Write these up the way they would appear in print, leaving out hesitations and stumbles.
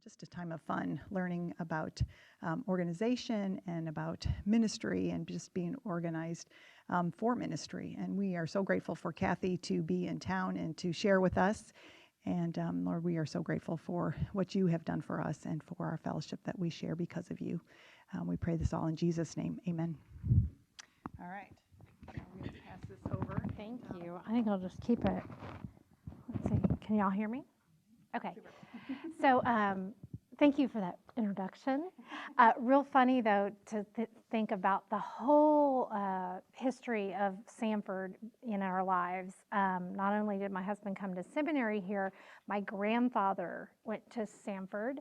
just a time of fun, learning about organization and about ministry and just being organized for ministry. And we are so grateful for Cathy to be in town and to share with us. And Lord, we are so grateful for what you have done for us and for our fellowship that we share because of you. We pray this all in Jesus' name. Amen. All right. I'm going to pass this over. Thank you. I think I'll just keep it. Let's see. Can y'all hear me? Okay. So thank you for that introduction. Real funny, though, to think about the whole history of Samford in our lives. Not only did my husband come to seminary here, my grandfather went to Samford.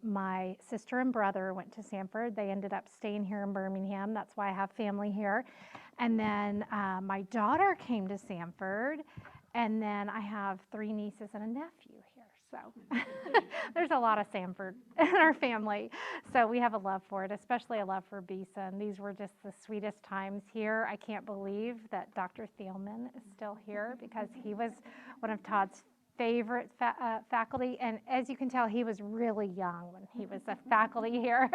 My sister and brother went to Samford. They ended up staying here in Birmingham. That's why I have family here. And then my daughter came to Samford. And then I have 3 nieces and a nephew here. So there's a lot of Samford in our family. So we have a love for it, especially a love for Beeson. These were just the sweetest times here. I can't believe that Dr. Thielman is still here because he was one of Todd's favorite faculty. And as you can tell, he was really young when he was a faculty here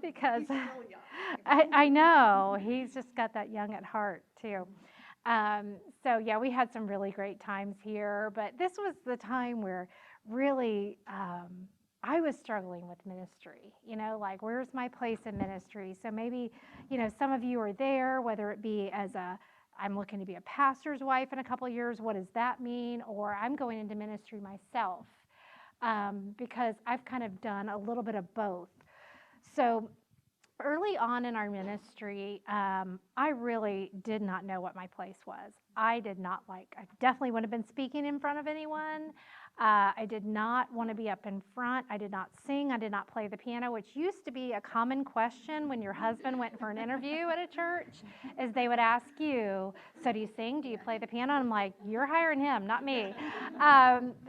because He's so young. I know, he's just got that young at heart too. So yeah, we had some really great times here, but this was the time where really I was struggling with ministry, like where's my place in ministry? So maybe, some of you are there, whether it be as I'm looking to be a pastor's wife in a couple of years, what does that mean? Or I'm going into ministry myself because I've kind of done a little bit of both. So early on in our ministry, I really did not know what my place was. I definitely wouldn't have been speaking in front of anyone. I did not want to be up in front. I did not sing. I did not play the piano, which used to be a common question when your husband went for an interview at a church, is they would ask you, so do you sing? Do you play the piano? And I'm like, you're hiring him, not me,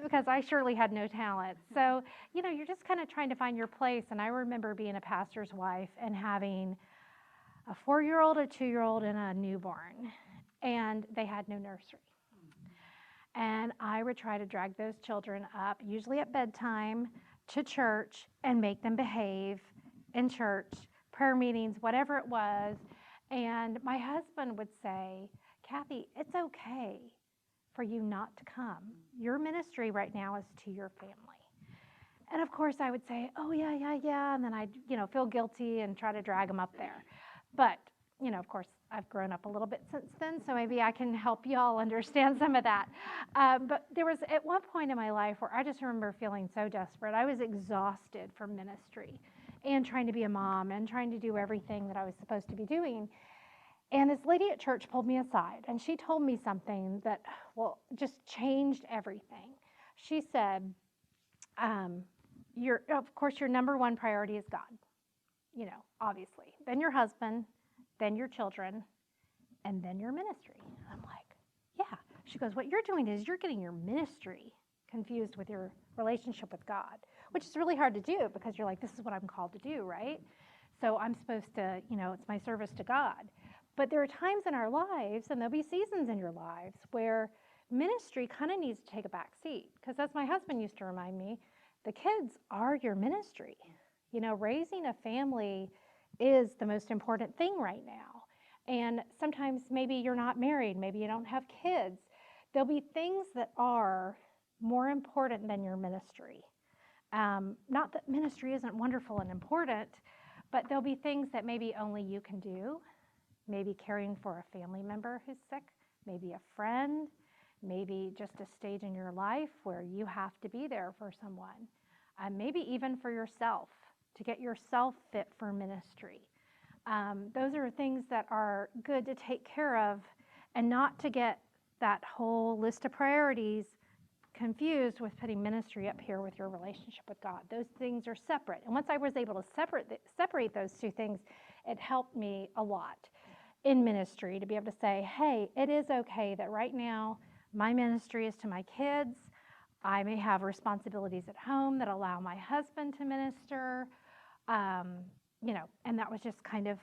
because I surely had no talent. So, you're just kind of trying to find your place. And I remember being a pastor's wife and having a 4-year-old, a 2-year-old, and a newborn, and they had no nursery. And I would try to drag those children up, usually at bedtime, to church and make them behave in church, prayer meetings, whatever it was. And my husband would say, Cathy, it's okay for you not to come. Your ministry right now is to your family. And of course I would say, oh yeah. And then I'd, feel guilty and try to drag them up there. But, of course, I've grown up a little bit since then, so maybe I can help y'all understand some of that. But there was at one point in my life where I just remember feeling so desperate. I was exhausted from ministry and trying to be a mom and trying to do everything that I was supposed to be doing. And this lady at church pulled me aside, and she told me something that, just changed everything. She said, of course, your number one priority is God, obviously. Then your husband, then your children, and then your ministry. I'm like, yeah. She goes, what you're doing is you're getting your ministry confused with your relationship with God, which is really hard to do because you're like, this is what I'm called to do, right? So I'm supposed to, it's my service to God. But there are times in our lives, and there'll be seasons in your lives, where ministry kind of needs to take a back seat. Because as my husband used to remind me, the kids are your ministry. Raising a family is the most important thing right now. And sometimes maybe you're not married, maybe you don't have kids. There'll be things that are more important than your ministry. Not that ministry isn't wonderful and important, but there'll be things that maybe only you can do. Maybe caring for a family member who's sick, maybe a friend, maybe just a stage in your life where you have to be there for someone. Maybe even for yourself, to get yourself fit for ministry. Those are things that are good to take care of and not to get that whole list of priorities confused with putting ministry up here with your relationship with God. Those things are separate. And once I was able to separate those two things, it helped me a lot in ministry to be able to say, hey, it is okay that right now my ministry is to my kids. I may have responsibilities at home that allow my husband to minister. And that was just kind of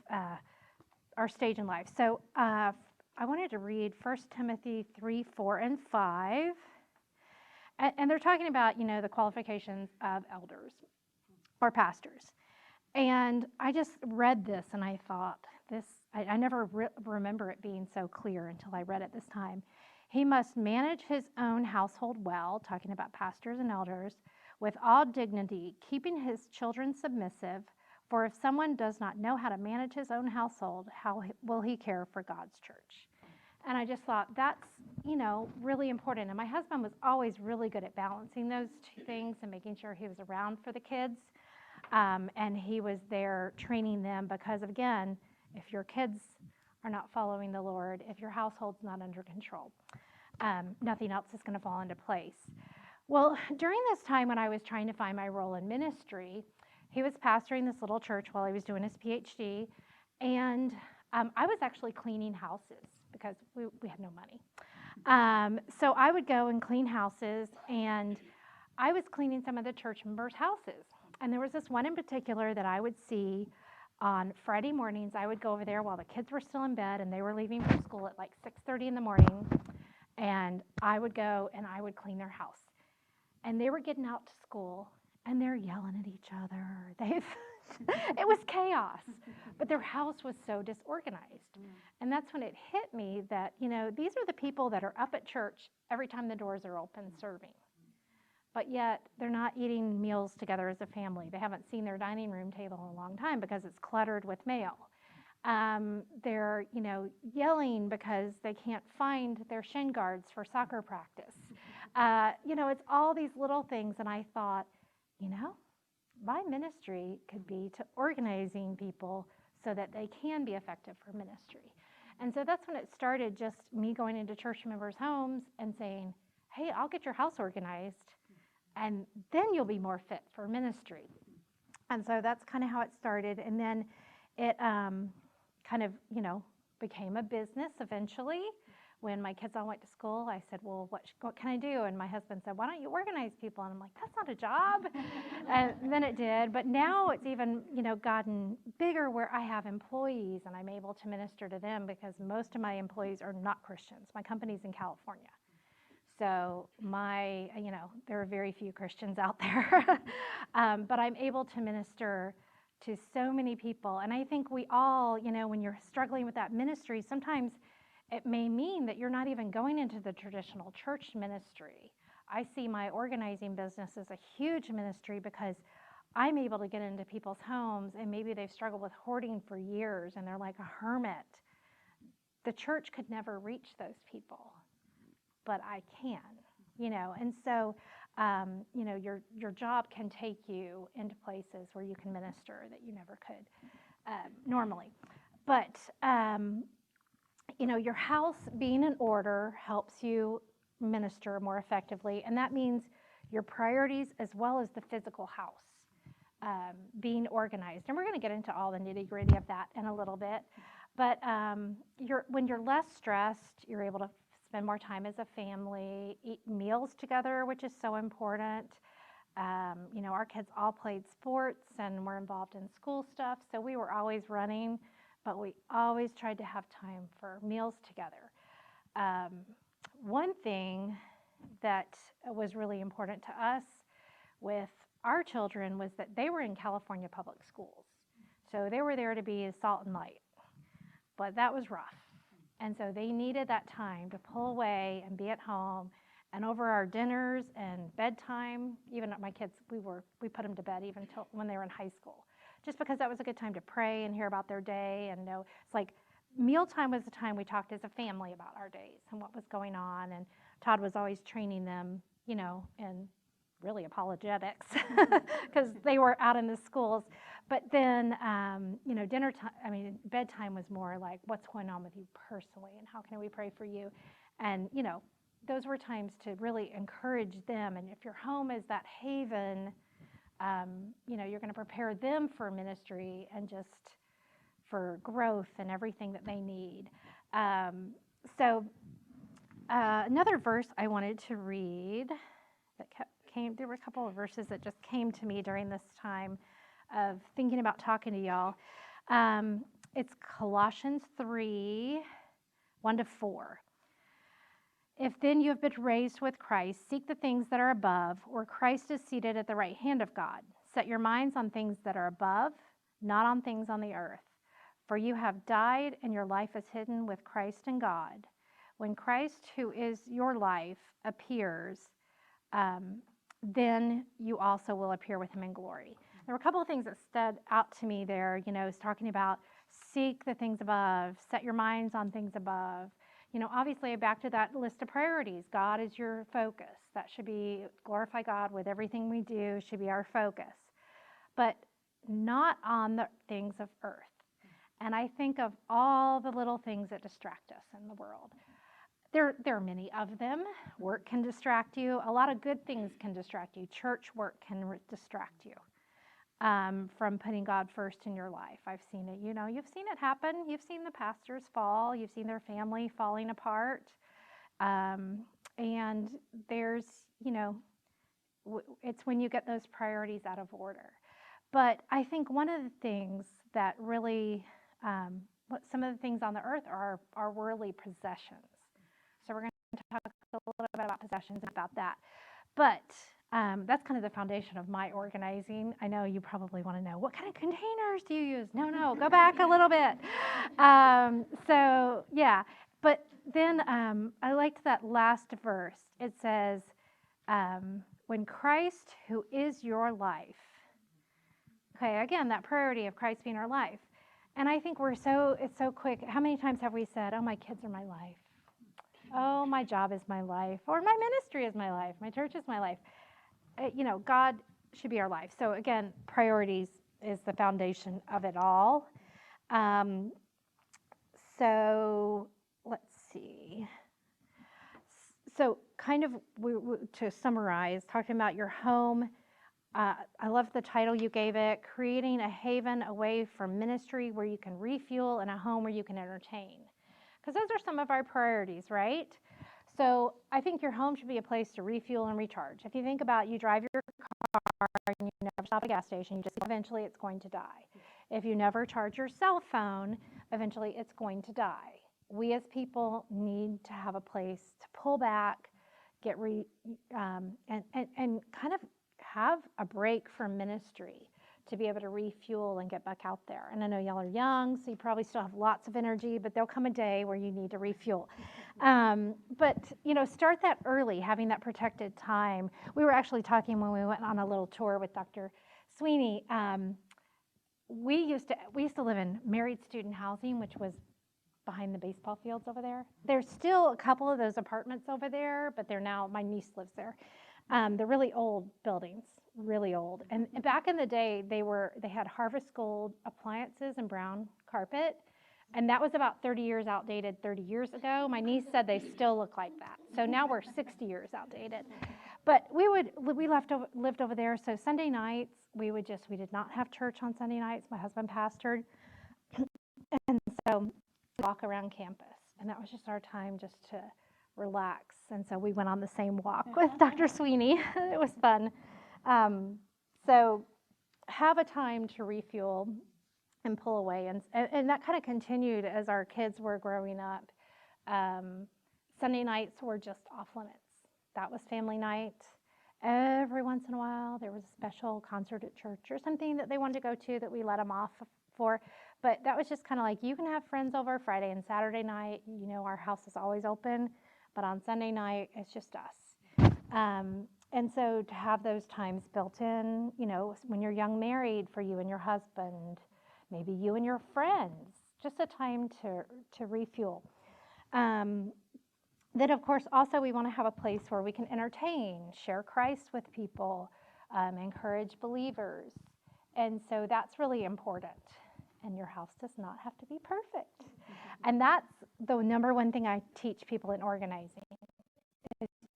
our stage in life. So I wanted to read 1 Timothy 3, 4, and 5. And they're talking about, the qualifications of elders or pastors. And I just read this and I thought, I never remember it being so clear until I read it this time. He must manage his own household well, talking about pastors and elders, with all dignity, keeping his children submissive. For if someone does not know how to manage his own household, how will he care for God's church? And I just thought that's, really important. And my husband was always really good at balancing those two things and making sure he was around for the kids. And he was there training them because, again, if your kids are not following the Lord, if your household's not under control, nothing else is going to fall into place. Well, during this time when I was trying to find my role in ministry, he was pastoring this little church while he was doing his PhD, and I was actually cleaning houses because we had no money. So I would go and clean houses, and I was cleaning some of the church members' houses. And there was this one in particular that I would see on Friday mornings. I would go over there while the kids were still in bed and they were leaving for school at like 6:30 in the morning. And I would go and I would clean their house. And they were getting out to school and they're yelling at each other. It was chaos, but their house was so disorganized. And that's when it hit me that, these are the people that are up at church every time the doors are open serving. But yet they're not eating meals together as a family. They haven't seen their dining room table in a long time because it's cluttered with mail. They're, yelling because they can't find their shin guards for soccer practice. It's all these little things. And I thought, my ministry could be to organizing people so that they can be effective for ministry. And so that's when it started, just me going into church members' homes and saying, hey, I'll get your house organized, and then you'll be more fit for ministry. And so that's kind of how it started. And then it kind of, became a business eventually. When my kids all went to school, I said, well, what can I do? And my husband said, why don't you organize people? And I'm like, that's not a job. And then it did. But now it's even, gotten bigger where I have employees and I'm able to minister to them because most of my employees are not Christians. My company's in California. So there are very few Christians out there. But I'm able to minister to so many people. And I think we all, when you're struggling with that ministry, sometimes it may mean that you're not even going into the traditional church ministry. I see my organizing business as a huge ministry because I'm able to get into people's homes and maybe they've struggled with hoarding for years and they're like a hermit. The church could never reach those people, but I can, and so, your job can take you into places where you can minister that you never could normally. But, your house being in order helps you minister more effectively, and that means your priorities as well as the physical house being organized. And we're going to get into all the nitty-gritty of that in a little bit. But when you're less stressed, you're able to spend more time as a family, eat meals together, which is so important. Our kids all played sports and were involved in school stuff, so we were always running, but we always tried to have time for meals together. One thing that was really important to us with our children was that they were in California public schools. So they were there to be salt and light, but that was rough. And so they needed that time to pull away and be at home. And over our dinners and bedtime, even my kids, we put them to bed even till when they were in high school, just because that was a good time to pray and hear about their day and know. It's like mealtime was the time we talked as a family about our days and what was going on. And Todd was always training them, in really apologetics because they were out in the schools. But then, dinner time, bedtime was more like what's going on with you personally and how can we pray for you? And, those were times to really encourage them. And if your home is that haven, you're going to prepare them for ministry and just for growth and everything that they need. Another verse I wanted to read that there were a couple of verses that just came to me during this time of thinking about talking to y'all. It's Colossians 3, 1-4. If then you have been raised with Christ, seek the things that are above, where Christ is seated at the right hand of God. Set your minds on things that are above, not on things on the earth. For you have died, and your life is hidden with Christ in God. When Christ, who is your life, appears, then you also will appear with him in glory. There were a couple of things that stood out to me there. It's talking about seek the things above, set your minds on things above. Obviously, back to that list of priorities. God is your focus. That should be glorify God with everything we do, should be our focus. But not on the things of earth. And I think of all the little things that distract us in the world. There are many of them. Work can distract you. A lot of good things can distract you. Church work can distract you from putting God first in your life. I've seen it. You've seen it happen. You've seen the pastors fall. You've seen their family falling apart. And there's, it's when you get those priorities out of order. But I think one of the things that really, some of the things on the earth are worldly possessions. So we're going to talk a little bit about possessions and about that. But that's kind of the foundation of my organizing. I know you probably want to know, what kind of containers do you use? No, go back a little bit. So, yeah. But then I liked that last verse. It says, when Christ, who is your life. Okay, again, that priority of Christ being our life. And I think it's so quick. How many times have we said, oh, my kids are my life? Oh, my job is my life, or my ministry is my life, my church is my life. God should be our life. So again, priorities is the foundation of it all. So let's see. So kind of to summarize, talking about your home, I love the title you gave it, Creating a Haven Away from Ministry Where You Can Refuel and a Home Where You Can Entertain. Because those are some of our priorities, right? So I think your home should be a place to refuel and recharge. If you think about you drive your car and you never stop at a gas station, eventually it's going to die. If you never charge your cell phone, eventually it's going to die. We as people need to have a place to pull back, get and kind of have a break from ministry to be able to refuel and get back out there. And I know y'all are young, so you probably still have lots of energy, but there'll come a day where you need to refuel. But start that early, having that protected time. We were actually talking when we went on a little tour with Dr. Sweeney. We used to live in married student housing, which was behind the baseball fields over there. There's still a couple of those apartments over there, but my niece lives there. They're really old buildings, really old. And back in the day, they had Harvest Gold appliances and brown carpet, and that was about 30 years outdated 30 years ago. My niece said they still look like that. So now we're 60 years outdated. But we lived over there, so Sunday nights, we did not have church on Sunday nights. My husband pastored, and so we walk around campus, and that was just our time just to relax. And so we went on the same walk with Dr. Sweeney. It was fun. So have a time to refuel and pull away. And that kind of continued as our kids were growing up. Sunday nights were just off limits. That was family night. Every once in a while, there was a special concert at church or something that they wanted to go to that we let them off for. But that was just kind of like, you can have friends over Friday and Saturday night. Our house is always open. But on Sunday night, it's just us. And so to have those times built in, when you're young married, for you and your husband, maybe you and your friends, just a time to refuel. Then, of course, also we want to have a place where we can entertain, share Christ with people, encourage believers. And so that's really important. And your house does not have to be perfect. And that's the number one thing I teach people in organizing.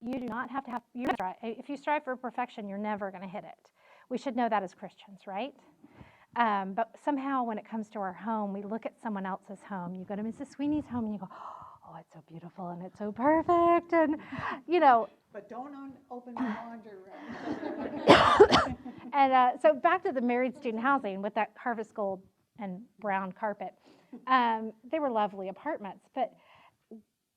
You do not have to have, if you strive for perfection, you're never going to hit it. We should know that as Christians, right? But somehow when it comes to our home, we look at someone else's home. You go to Mrs. Sweeney's home and you go, oh, it's so beautiful and it's so perfect. And, But don't open the laundry room. And so back to the married student housing with that Harvest Gold and brown carpet. They were lovely apartments, but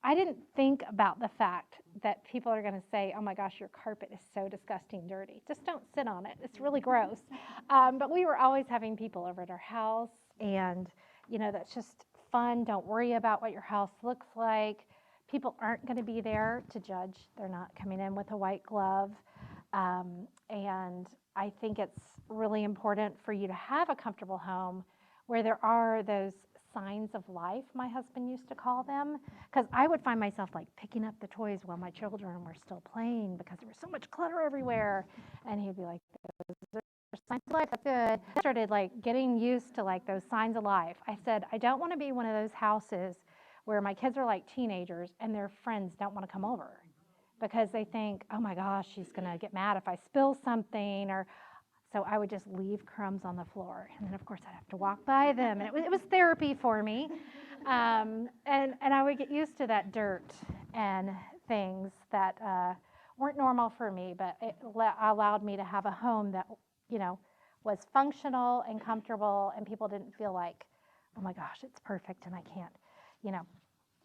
I didn't think about the fact that people are going to say, oh my gosh, your carpet is so disgusting dirty. Just don't sit on it. It's really gross. But we were always having people over at our house, and, that's just fun. Don't worry about what your house looks like. People aren't going to be there to judge. They're not coming in with a white glove. And I think it's really important for you to have a comfortable home where there are those signs of life, my husband used to call them, because I would find myself like picking up the toys while my children were still playing because there was so much clutter everywhere. And he'd be like, those are signs of life, that's good. I started like getting used to like those signs of life. I said, I don't want to be one of those houses where my kids are like teenagers and their friends don't want to come over because they think, oh my gosh, she's going to get mad if I spill something, or so I would just leave crumbs on the floor. And then, of course, I'd have to walk by them. And it was therapy for me. And I would get used to that dirt and things that weren't normal for me, but it allowed me to have a home that, was functional and comfortable, and people didn't feel like, oh my gosh, it's perfect and I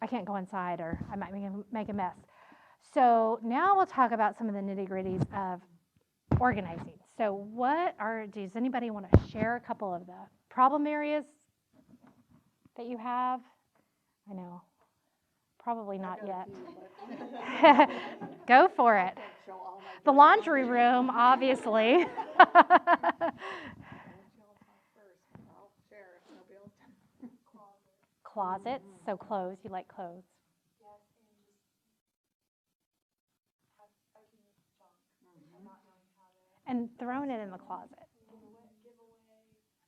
can't go inside or I might make a mess. So now we'll talk about some of the nitty-gritties of organizing. So does anybody want to share a couple of the problem areas that you have? I know, probably not yet. Go for it. The laundry room, obviously. Closets, so clothes, you like clothes. And throwing it in the closet.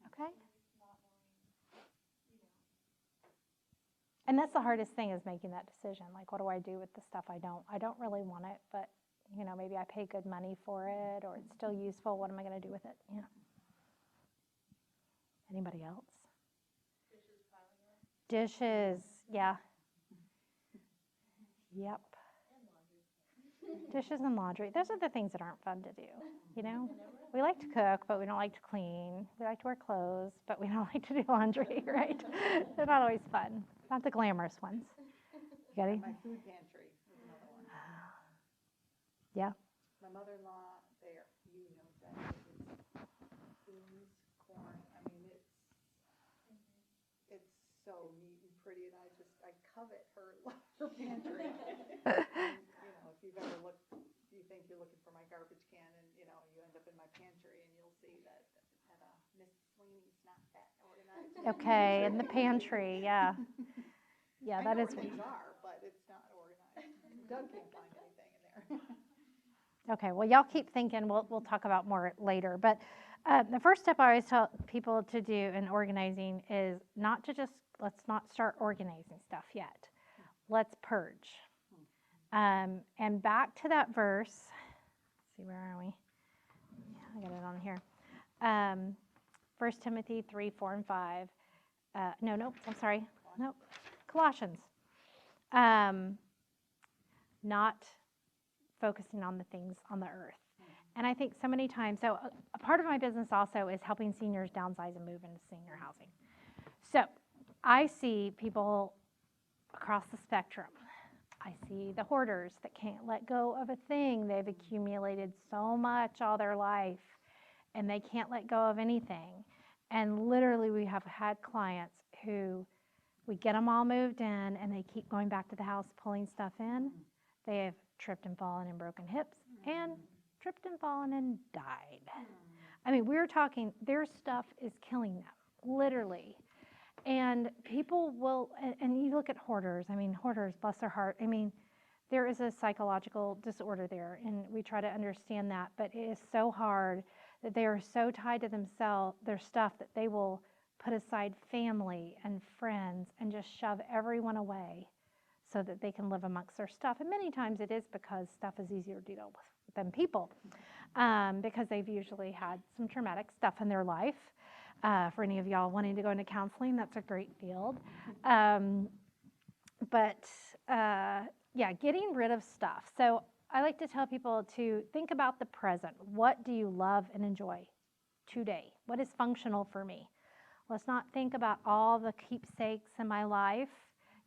Okay. And that's the hardest thing, is making that decision. Like, what do I do with the stuff I don't really want it, but maybe I pay good money for it, or it's still useful. What am I going to do with it? Yeah. Anybody else? Dishes, yeah. Yep. Dishes and laundry. Those are the things that aren't fun to do, We like to cook, but we don't like to clean. We like to wear clothes, but we don't like to do laundry, right? They're not always fun. Not the glamorous ones. You got My food pantry is another one. Yeah. My mother-in-law, that it's beans, corn. I mean, it's so neat and pretty, and I covet her pantry. And, if you've ever looked, you think you're looking for my garbage can, and you end up in my pantry, and you'll see that Miss Sweeney's not that organized. Okay, in the pantry, yeah. Yeah, that is. Things are, but it's not organized. Doug can't find anything in there. Okay, well, y'all keep thinking. We'll talk about more later. But the first step I always tell people to do in organizing is let's not start organizing stuff yet. Let's purge. And back to that verse. Let's see, where are we? Yeah, I got it on here. 1 Timothy 3, 4, and 5. Colossians. Not focusing on the things on the earth. And I think so many times, so a part of my business also is helping seniors downsize and move into senior housing. So I see people across the spectrum. I see the hoarders that can't let go of a thing. They've accumulated so much all their life, and they can't let go of anything. And literally, we have had clients who we get them all moved in, and they keep going back to the house, pulling stuff in. They have tripped and fallen and broken hips, and tripped and fallen and died. I mean, we're talking, their stuff is killing them, literally. And people will, and you look at hoarders, hoarders, bless their heart. There is a psychological disorder there, and we try to understand that, but it is so hard that they are so tied to themselves, their stuff, that they will put aside family and friends and just shove everyone away so that they can live amongst their stuff. And many times it is because stuff is easier to deal with than people, because they've usually had some traumatic stuff in their life. For any of y'all wanting to go into counseling, that's a great field. Getting rid of stuff. So I like to tell people to think about the present. What do you love and enjoy today? What is functional for me? Let's not think about all the keepsakes in my life.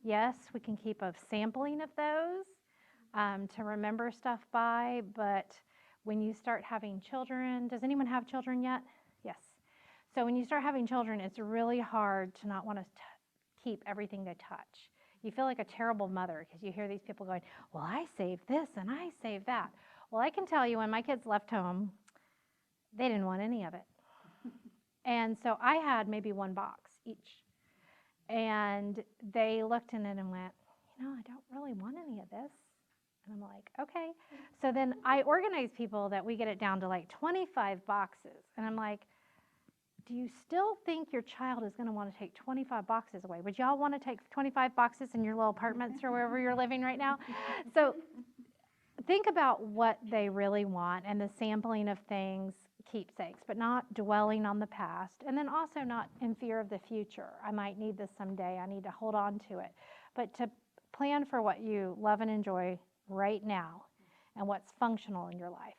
Yes, we can keep a sampling of those to remember stuff by, but when you start having children, does anyone have children yet? Yes. So when you start having children, it's really hard to not want to keep everything they touch. You feel like a terrible mother because you hear these people going, well, I saved this and I saved that. Well, I can tell you when my kids left home, they didn't want any of it. And so I had maybe one box each. And they looked in it and went, I don't really want any of this. And I'm like, okay. So then I organize people that we get it down to like 25 boxes. And I'm like, do you still think your child is going to want to take 25 boxes away? Would y'all want to take 25 boxes in your little apartments or wherever you're living right now? So think about what they really want, and the sampling of things, keepsakes, but not dwelling on the past, and then also not in fear of the future. I might need this someday. I need to hold on to it. But to plan for what you love and enjoy right now and what's functional in your life.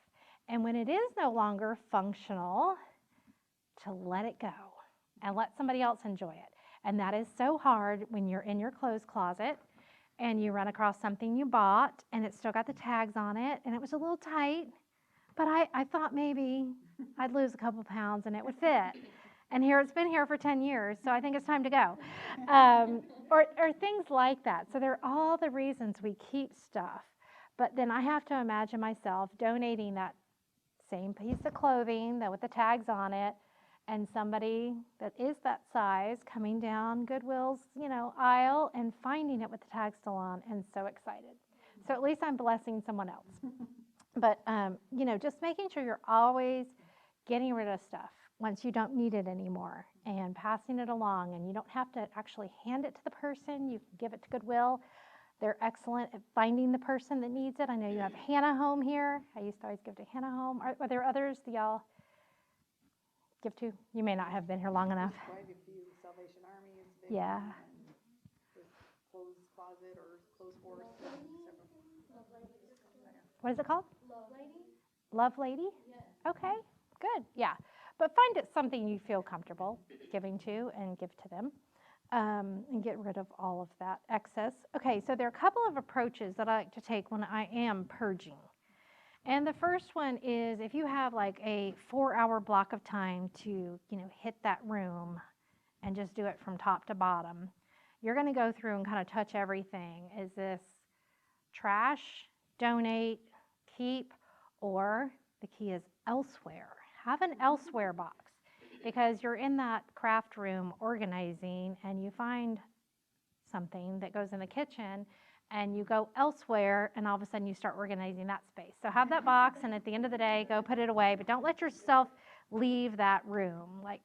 And when it is no longer functional, to let it go and let somebody else enjoy it. And that is so hard when you're in your clothes closet and you run across something you bought and it's still got the tags on it and it was a little tight, but I thought maybe I'd lose a couple pounds and it would fit. And here it's been here for 10 years, so I think it's time to go. Or things like that. So there are all the reasons we keep stuff. But then I have to imagine myself donating that same piece of clothing that with the tags on it, and somebody that is that size coming down Goodwill's, aisle and finding it with the tag still on, and so excited. So at least I'm blessing someone else. But, just making sure you're always getting rid of stuff once you don't need it anymore and passing it along. And you don't have to actually hand it to the person. You can give it to Goodwill. They're excellent at finding the person that needs it. I know you have Hannah Home here. I used to always give to Hannah Home. Are there others that y'all give to? You may not have been here long enough. Quite a few. Salvation Army is big. Yeah. The clothes closet or clothes horse. What is it called? Love Lady? Love Lady? Yes. Okay, good. Yeah. But find it something you feel comfortable giving to and give to them. And get rid of all of that excess. Okay, so there are a couple of approaches that I like to take when I am purging. And the first one is if you have like a 4-hour block of time to, hit that room and just do it from top to bottom, you're going to go through and kind of touch everything. Is this trash, donate, keep, or the key is elsewhere? Have an elsewhere box. Because you're in that craft room organizing and you find something that goes in the kitchen and you go elsewhere and all of a sudden you start organizing that space. So have that box and at the end of the day, go put it away, but don't let yourself leave that room. Like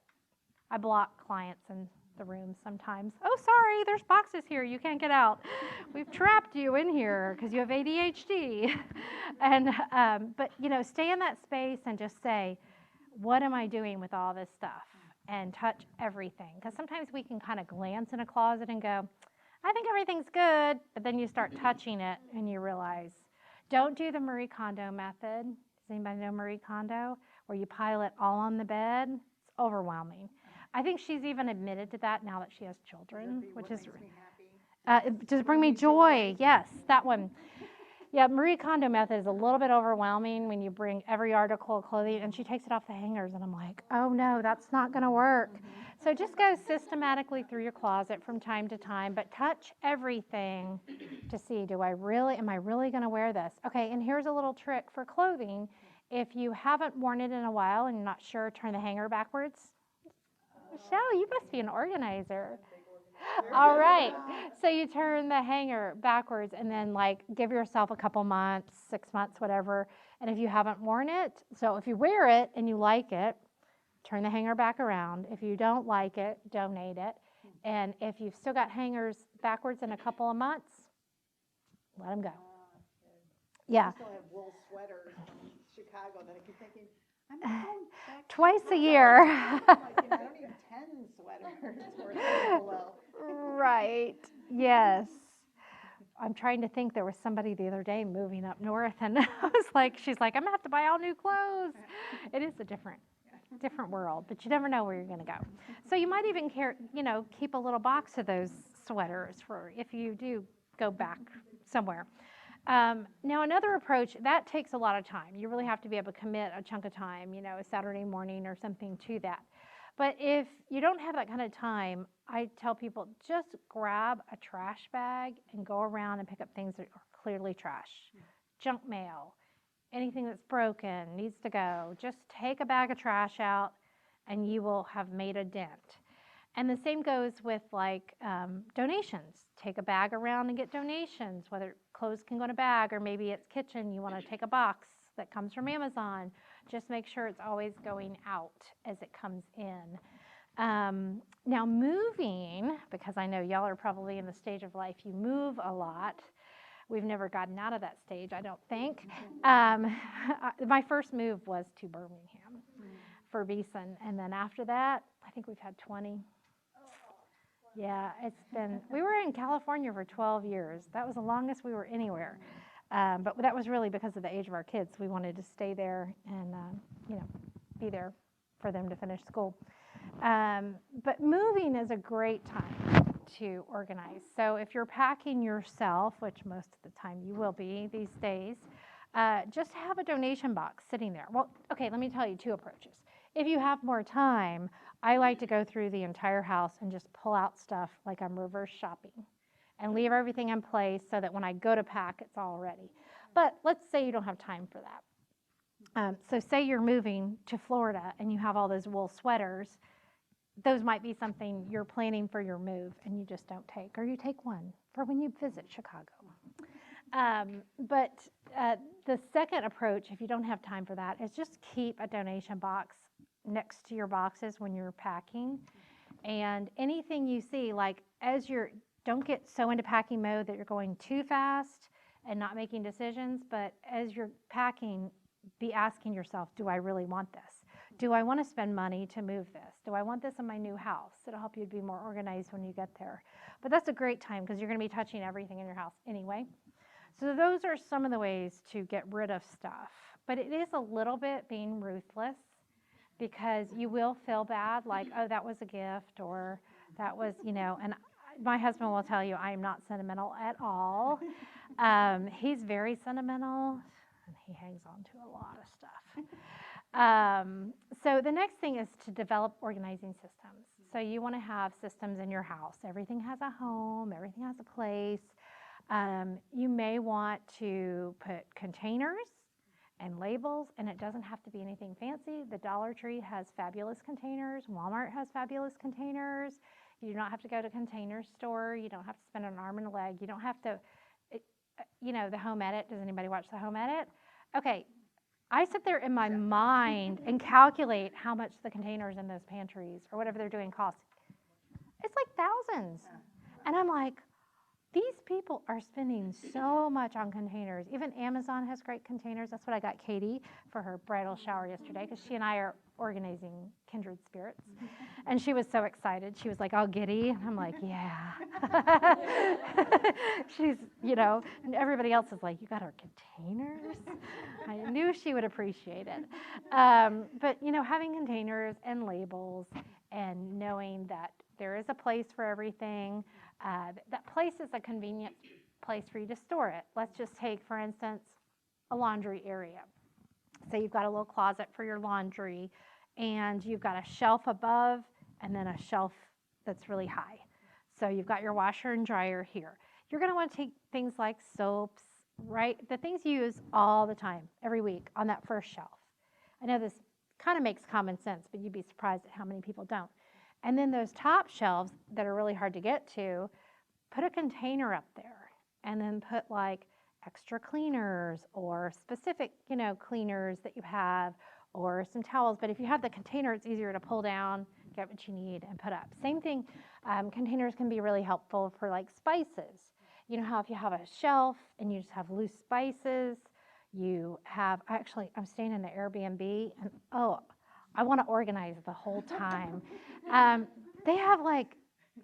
I block clients in the room sometimes. Oh, sorry, there's boxes here. You can't get out. We've trapped you in here because you have ADHD. And, but, stay in that space and just say, what am I doing with all this stuff? And touch everything. Because sometimes we can kind of glance in a closet and go, I think everything's good. But then you start touching it and you realize, don't do the Marie Kondo method. Does anybody know Marie Kondo? Where you pile it all on the bed. It's overwhelming. I think she's even admitted to that now that she has children, which is, does it bring me joy? Yes, that one. Yeah, Marie Kondo method is a little bit overwhelming when you bring every article of clothing and she takes it off the hangers and I'm like, oh no, that's not going to work. So just go systematically through your closet from time to time, but touch everything to see, am I really going to wear this? Okay, and here's a little trick for clothing. If you haven't worn it in a while and you're not sure, turn the hanger backwards. Michelle, you must be an organizer. All right, so you turn the hanger backwards and then give yourself a couple months, 6 months, whatever. And if you haven't worn it, so if you wear it and you like it, turn the hanger back around. If you don't like it, donate it. And if you've still got hangers backwards in a couple of months, let them go. Yeah. I still have wool sweaters from Chicago that I keep thinking, I'm going back Twice a year. I don't need 10 sweaters worth of below. Right. Yes. I'm trying to think. There was somebody the other day moving up north, and I was like, she's like, I'm gonna have to buy all new clothes. It is a different world, but you never know where you're gonna go. So you might even keep a little box of those sweaters for if you do go back somewhere. Now, another approach, that takes a lot of time. You really have to be able to commit a chunk of time, a Saturday morning or something to that. But if you don't have that kind of time, I tell people just grab a trash bag and go around and pick up things that are clearly trash. Junk mail, anything that's broken, needs to go. Just take a bag of trash out and you will have made a dent. And the same goes with like donations. Take a bag around and get donations, whether clothes can go in a bag or maybe it's kitchen, you want to take a box that comes from Amazon. Just make sure it's always going out as it comes in. Now moving, because I know y'all are probably in the stage of life you move a lot. We've never gotten out of that stage, I don't think. My first move was to Birmingham for Beeson, and then after that, I think we've had 20. Yeah, it's been, we were in California for 12 years. That was the longest we were anywhere. But that was really because of the age of our kids. We wanted to stay there and, be there for them to finish school. But moving is a great time to organize. So if you're packing yourself, which most of the time you will be these days, just have a donation box sitting there. Well, okay, let me tell you 2 approaches. If you have more time, I like to go through the entire house and just pull out stuff like I'm reverse shopping and leave everything in place so that when I go to pack, it's all ready. But let's say you don't have time for that. So say you're moving to Florida and you have all those wool sweaters. Those might be something you're planning for your move and you just don't take, or you take one for when you visit Chicago. But the second approach, if you don't have time for that, is just keep a donation box next to your boxes when you're packing. And anything you see, like don't get so into packing mode that you're going too fast and not making decisions, but as you're packing, be asking yourself, do I really want this? Do I want to spend money to move this? Do I want this in my new house? It'll help you to be more organized when you get there. But that's a great time because you're going to be touching everything in your house anyway. So those are some of the ways to get rid of stuff. But it is a little bit being ruthless because you will feel bad, like, oh, that was a gift, or that was, and my husband will tell you I am not sentimental at all. He's very sentimental, and he hangs on to a lot of stuff. So the next thing is to develop organizing systems. So you want to have systems in your house. Everything has a home, everything has a place. You may want to put containers and labels, and it doesn't have to be anything fancy. The Dollar Tree has fabulous containers. Walmart has fabulous containers. You do not have to go to a container store. You don't have to spend an arm and a leg. You don't have to, the home edit. Does anybody watch the home edit? Okay, I sit there in my mind and calculate how much the containers in those pantries or whatever they're doing cost. It's like thousands. And I'm like, these people are spending so much on containers. Even Amazon has great containers. That's what I got Katie for her bridal shower yesterday, because she and I are organizing kindred spirits. And she was so excited. She was like all giddy. And I'm like, yeah. She's, and everybody else is like, you got our containers? I knew she would appreciate it. But, having containers and labels and knowing that there is a place for everything. That place is a convenient place for you to store it. Let's just take, for instance, a laundry area. So you've got a little closet for your laundry, and you've got a shelf above and then a shelf that's really high. So you've got your washer and dryer here. You're going to want to take things like soaps, right? The things you use all the time, every week, on that first shelf. I know this kind of makes common sense, but you'd be surprised at how many people don't. And then those top shelves that are really hard to get to, put a container up there and then put like extra cleaners or specific, cleaners that you have, or some towels. But if you have the container, it's easier to pull down, get what you need, and put up. Same thing, containers can be really helpful for like spices. You know how if you have a shelf and you just have loose spices, I'm staying in the Airbnb, and I want to organize the whole time. They have like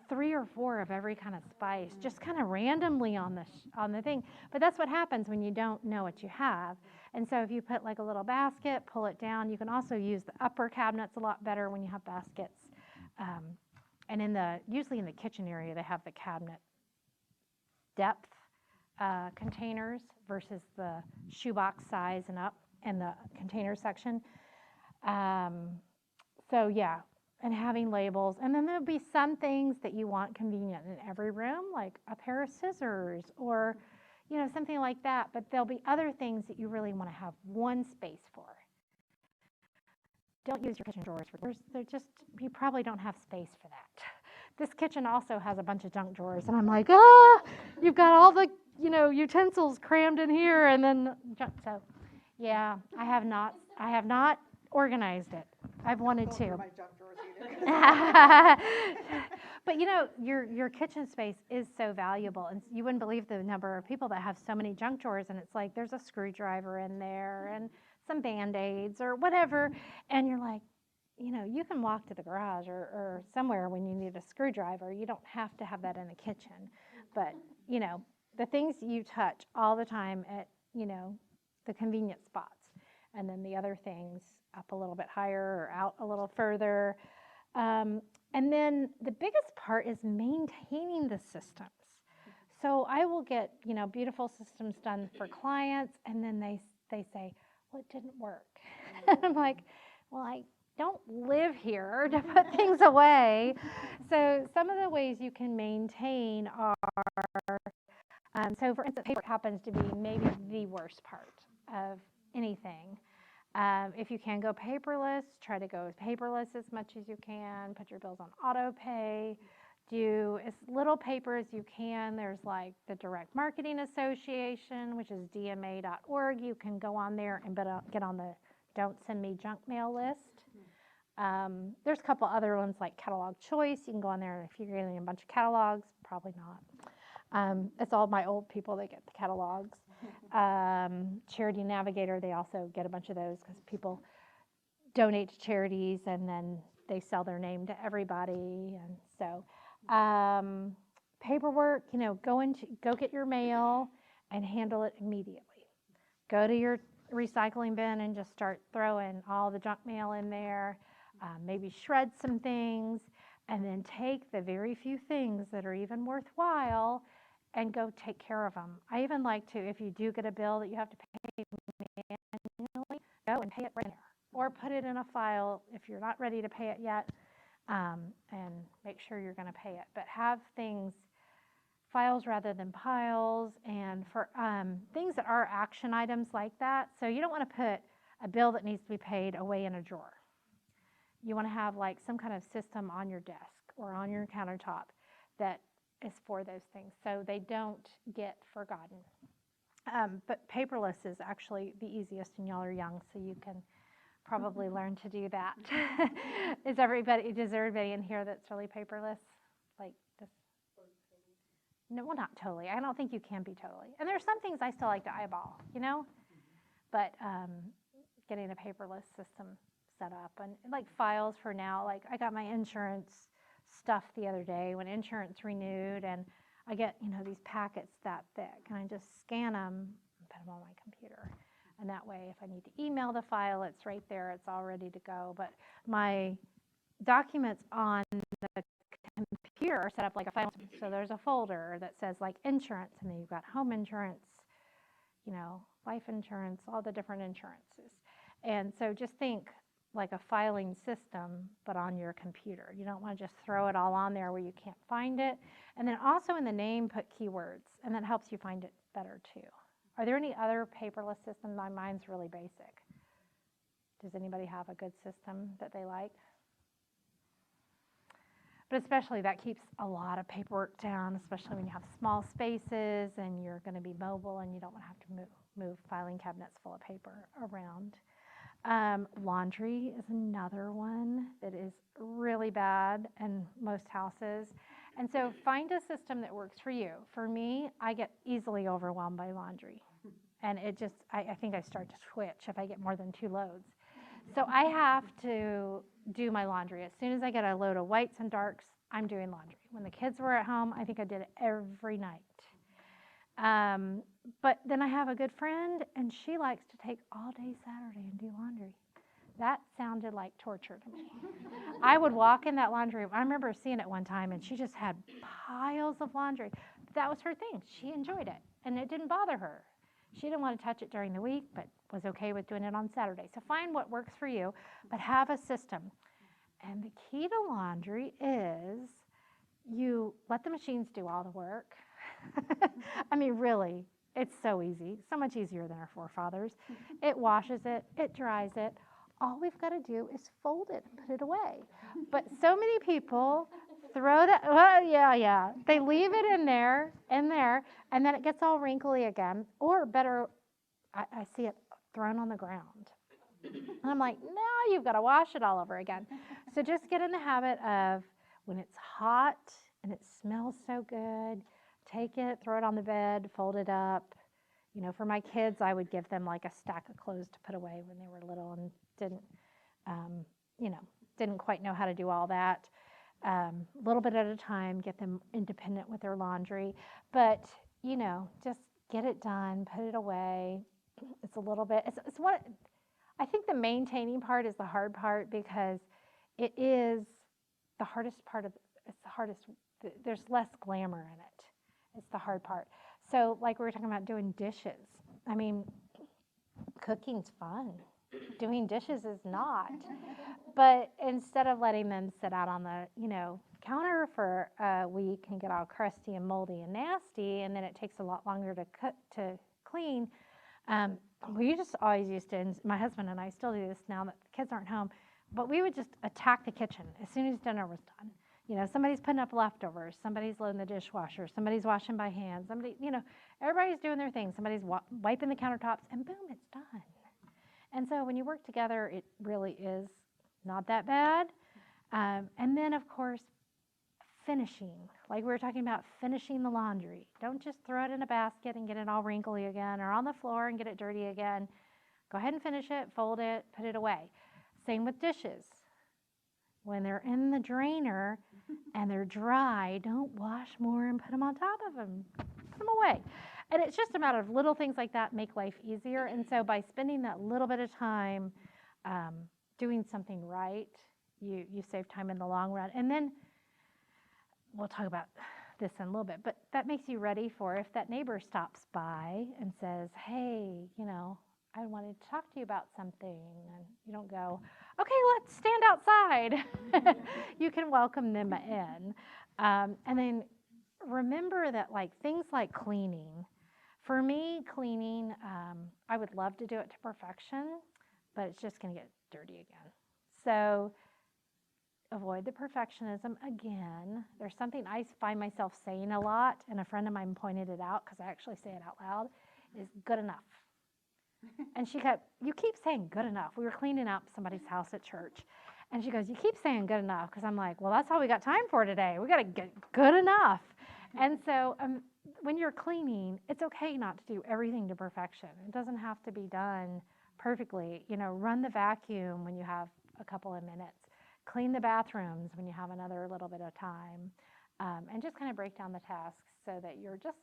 3 or 4 of every kind of spice, just kind of randomly on the thing. But that's what happens when you don't know what you have. And so if you put like a little basket, pull it down. You can also use the upper cabinets a lot better when you have baskets. And usually in the kitchen area, they have the cabinet depth containers versus the shoebox size and up in the container section. So yeah, and having labels. And then there'll be some things that you want convenient in every room, like a pair of scissors or, something like that. But there'll be other things that you really want to have one space for. Don't use your kitchen drawers for drawers. You probably don't have space for that. This kitchen also has a bunch of junk drawers, and I'm like, you've got all the, utensils crammed in here, and then junk. So, yeah, I have not organized it. I've wanted to. My junk drawers either. But your kitchen space is so valuable, and you wouldn't believe the number of people that have so many junk drawers, and it's like there's a screwdriver in there and some Band-Aids or whatever, and you're like, you can walk to the garage or somewhere when you need a screwdriver. You don't have to have that in the kitchen, but the things you touch all the time at the convenient spots, and then the other things up a little bit higher or out a little further. And then the biggest part is maintaining the systems. So I will get, beautiful systems done for clients, and then they say, well, it didn't work. I'm like, well, I don't live here to put things away. So some of the ways you can maintain are, so for instance, paper happens to be maybe the worst part of anything. If you can go paperless, try to go paperless as much as you can. Put your bills on auto pay. Do as little paper as you can. There's like the Direct Marketing Association, which is dma.org. You can go on there and get on the Don't Send Me Junk Mail list. There's a couple other ones like Catalog Choice. You can go on there, and if you're getting a bunch of catalogs, probably not. It's all my old people that get the catalogs. Charity Navigator, they also get a bunch of those because people donate to charities and then they sell their name to everybody. And so paperwork, go get your mail and handle it immediately. Go to your recycling bin and just start throwing all the junk mail in there. Maybe shred some things, and then take the very few things that are even worthwhile and go take care of them. I even like to, if you do get a bill that you have to pay manually, go and pay it right there. Or put it in a file if you're not ready to pay it yet, and make sure you're going to pay it. But have things, files rather than piles, and for things that are action items like that. So you don't want to put a bill that needs to be paid away in a drawer. You want to have like some kind of system on your desk or on your countertop that is for those things so they don't get forgotten. But paperless is actually the easiest, and y'all are young, so you can probably learn to do that. Does everybody in here that's really paperless? Like this? No, well, not totally. I don't think you can be totally. And there's some things I still like to eyeball, but getting a paperless system set up, and like files for now, like I got my insurance stuff the other day when insurance renewed, and I get these packets that thick, and I just scan them and put them on my computer, and that way if I need to email the file, it's right there, it's all ready to go. But my documents on the computer are set up like a file, so there's a folder that says like insurance, and then you've got home insurance, life insurance, all the different insurances. And so just think like a filing system, but on your computer. You don't want to just throw it all on there where you can't find it. And then also in the name, put keywords, and that helps you find it better too. Are there any other paperless systems? Mine's really basic. Does anybody have a good system that they like? But especially that keeps a lot of paperwork down, especially when you have small spaces and you're going to be mobile and you don't want to have to move filing cabinets full of paper around. Laundry is another one that is really bad in most houses. And so find a system that works for you. For me, I get easily overwhelmed by laundry. And it just, I think I start to twitch if I get more than 2 loads. So I have to do my laundry. As soon as I get a load of whites and darks, I'm doing laundry. When the kids were at home, I think I did it every night. But then I have a good friend, and she likes to take all day Saturday and do laundry. That sounded like torture to me. I would walk in that laundry room. I remember seeing it one time, and she just had piles of laundry. That was her thing. She enjoyed it, and it didn't bother her. She didn't want to touch it during the week, but was okay with doing it on Saturday. So find what works for you, but have a system. And the key to laundry is you let the machines do all the work. I mean, really, it's so easy, so much easier than our forefathers. It washes it, it dries it. All we've got to do is fold it and put it away. But so many people throw that, well, yeah. They leave it in there, and then it gets all wrinkly again. Or better, I see it thrown on the ground. And I'm like, no, you've got to wash it all over again. So just get in the habit of when it's hot and it smells so good, take it, throw it on the bed, fold it up. You know, for my kids, I would give them like a stack of clothes to put away when they were little and didn't quite know how to do all that. A little bit at a time, get them independent with their laundry. But, just get it done, put it away. It's a little bit, it's what, I think the maintaining part is the hard part because it is the hardest part it's the hardest, there's less glamour in it. It's the hard part. So like we were talking about doing dishes. I mean, cooking's fun. Doing dishes is not. But instead of letting them sit out on the, counter for a week and get all crusty and moldy and nasty, and then it takes a lot longer to clean, we just always used to, and my husband and I still do this now that the kids aren't home, but we would just attack the kitchen as soon as dinner was done. Somebody's putting up leftovers, somebody's loading the dishwasher, somebody's washing by hand, everybody's doing their thing, somebody's wiping the countertops, and boom, it's done. And so when you work together, it really is not that bad. And then, of course, finishing. Like we were talking about finishing the laundry. Don't just throw it in a basket and get it all wrinkly again, or on the floor and get it dirty again. Go ahead and finish it, fold it, put it away. Same with dishes. When they're in the drainer and they're dry, don't wash more and put them on top of them. Put them away. And it's just a matter of little things like that make life easier. And so by spending that little bit of time doing something right, you save time in the long run. And then we'll talk about this in a little bit, but that makes you ready for if that neighbor stops by and says, hey, I wanted to talk to you about something. And you don't go, okay, let's stand outside. You can welcome them in. And then remember that things like cleaning. For me, cleaning, I would love to do it to perfection, but it's just going to get dirty again. So avoid the perfectionism again. There's something I find myself saying a lot, and a friend of mine pointed it out because I actually say it out loud, is good enough. And she goes, you keep saying good enough. We were cleaning up somebody's house at church. And she goes, you keep saying good enough. Because I'm like, well, that's all we got time for today. We got to get good enough. And so when you're cleaning, it's okay not to do everything to perfection. It doesn't have to be done perfectly. Run the vacuum when you have a couple of minutes. Clean the bathrooms when you have another little bit of time. And just kind of break down the tasks so that you're just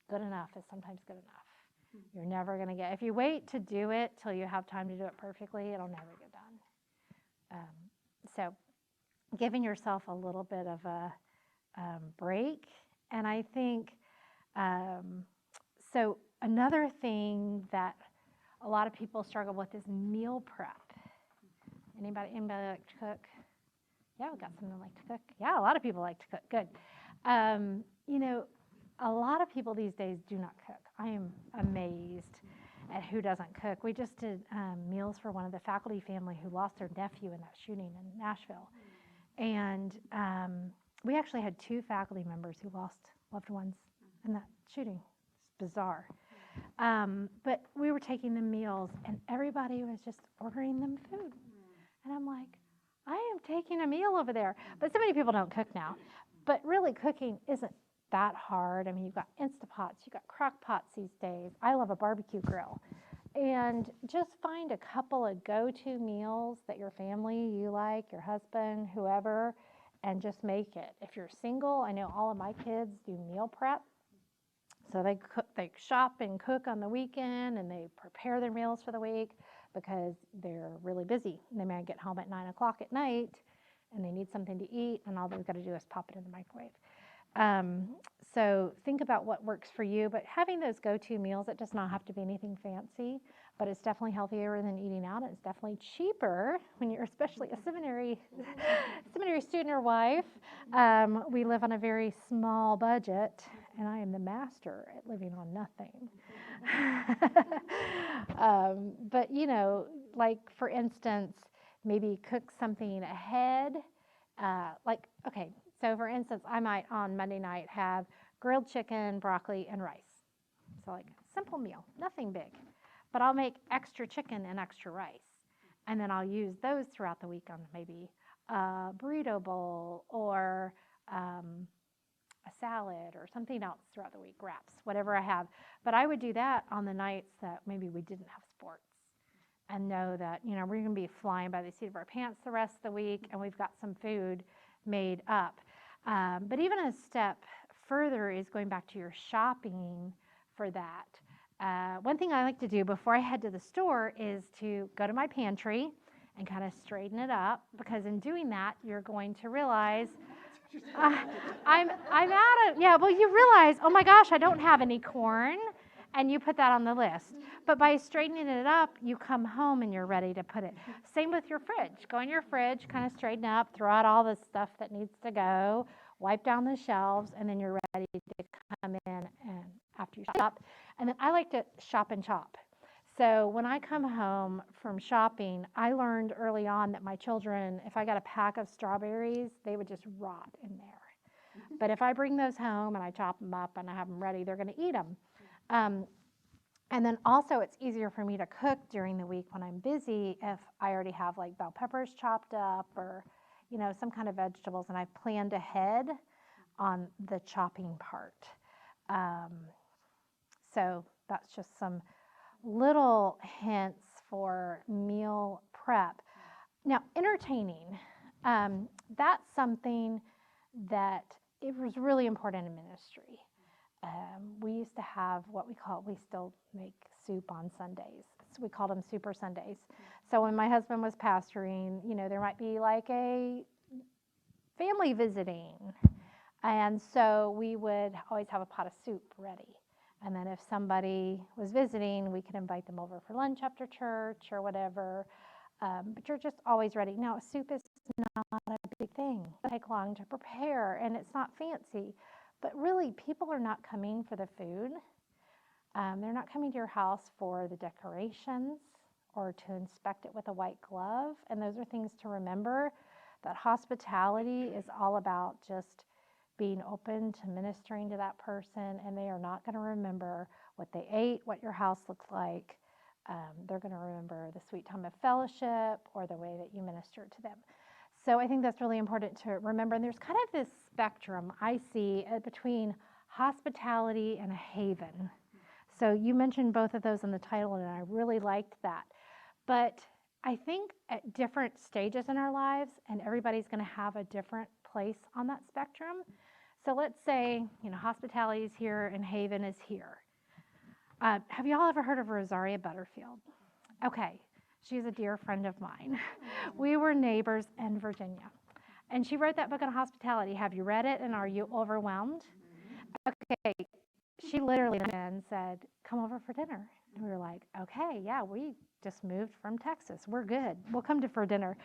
good enough is sometimes good enough. You're never going to if you wait to do it till you have time to do it perfectly, it'll never get done. So giving yourself a little bit of a break. And I think, so another thing that a lot of people struggle with is meal prep. Anybody like to cook? Yeah, we got someone that like to cook. Yeah, a lot of people like to cook. Good. A lot of people these days do not cook. I am amazed at who doesn't cook. We just did meals for one of the faculty family who lost their nephew in that shooting in Nashville. And we actually had 2 faculty members who lost loved ones in that shooting. It's bizarre. But we were taking them meals, and everybody was just ordering them food. And I'm like, I am taking a meal over there. But so many people don't cook now. But really, cooking isn't that hard. I mean, you've got Instapots, you've got crock pots these days. I love a barbecue grill. And just find a couple of go-to meals that your family, you like, your husband, whoever, and just make it. If you're single, I know all of my kids do meal prep. So they shop and cook on the weekend, and they prepare their meals for the week. because they're really busy. They may get home at 9 o'clock at night and they need something to eat, and all they've got to do is pop it in the microwave. So think about what works for you, but having those go-to meals, it does not have to be anything fancy, but it's definitely healthier than eating out. It's definitely cheaper when you're especially a seminary student or wife. We live on a very small budget, and I am the master at living on nothing. But like for instance, maybe cook something ahead. Okay, so for instance, I might on Monday night have grilled chicken, broccoli, and rice. So like simple meal, nothing big. But I'll make extra chicken and extra rice. And then I'll use those throughout the week on maybe a burrito bowl or a salad or something else throughout the week, wraps, whatever I have. But I would do that on the nights that maybe we didn't have sports, and know that, we're going to be flying by the seat of our pants the rest of the week, and we've got some food made up. But even a step further is going back to your shopping for that. One thing I like to do before I head to the store is to go to my pantry and kind of straighten it up, because in doing that, you're going to realize I'm out of, well, you realize, oh my gosh, I don't have any corn, and you put that on the list. But by straightening it up, you come home and you're ready to put it. Same with your fridge. Go in your fridge, kind of straighten up, throw out all the stuff that needs to go, wipe down the shelves, and then you're ready to come in and after you shop. And then I like to shop and chop. So when I come home from shopping, I learned early on that my children, if I got a pack of strawberries, they would just rot in there. But if I bring those home and I chop them up and I have them ready, they're going to eat them. And then also it's easier for me to cook during the week when I'm busy if I already have like bell peppers chopped up or, some kind of vegetables, and I've planned ahead on the chopping part. So that's just some little hints for meal prep. Now, entertaining, that's something that it was really important in ministry. We used to have we still make soup on Sundays. So we called them Super Sundays. So when my husband was pastoring, there might be like a family visiting. And so we would always have a pot of soup ready. And then if somebody was visiting, we could invite them over for lunch after church or whatever. But you're just always ready. Now, soup is not a big thing. It doesn't take long to prepare, and it's not fancy. But really, people are not coming for the food. They're not coming to your house for the decorations or to inspect it with a white glove. And those are things to remember, that hospitality is all about just being open to ministering to that person, and they are not going to remember what they ate, what your house looked like. They're going to remember the sweet time of fellowship or the way that you ministered to them. So I think that's really important to remember. And there's kind of this spectrum I see between hospitality and a haven. So you mentioned both of those in the title, and I really liked that. But I think at different stages in our lives, and everybody's going to have a different place on that spectrum. So let's say, hospitality is here and haven is here. Have you all ever heard of Rosaria Butterfield? Okay, she's a dear friend of mine. We were neighbors in Virginia. And she wrote that book on hospitality. Have you read it, and are you overwhelmed? Okay, she literally then said, come over for dinner. And we were like, okay, yeah, we just moved from Texas. We're good. We'll come for dinner.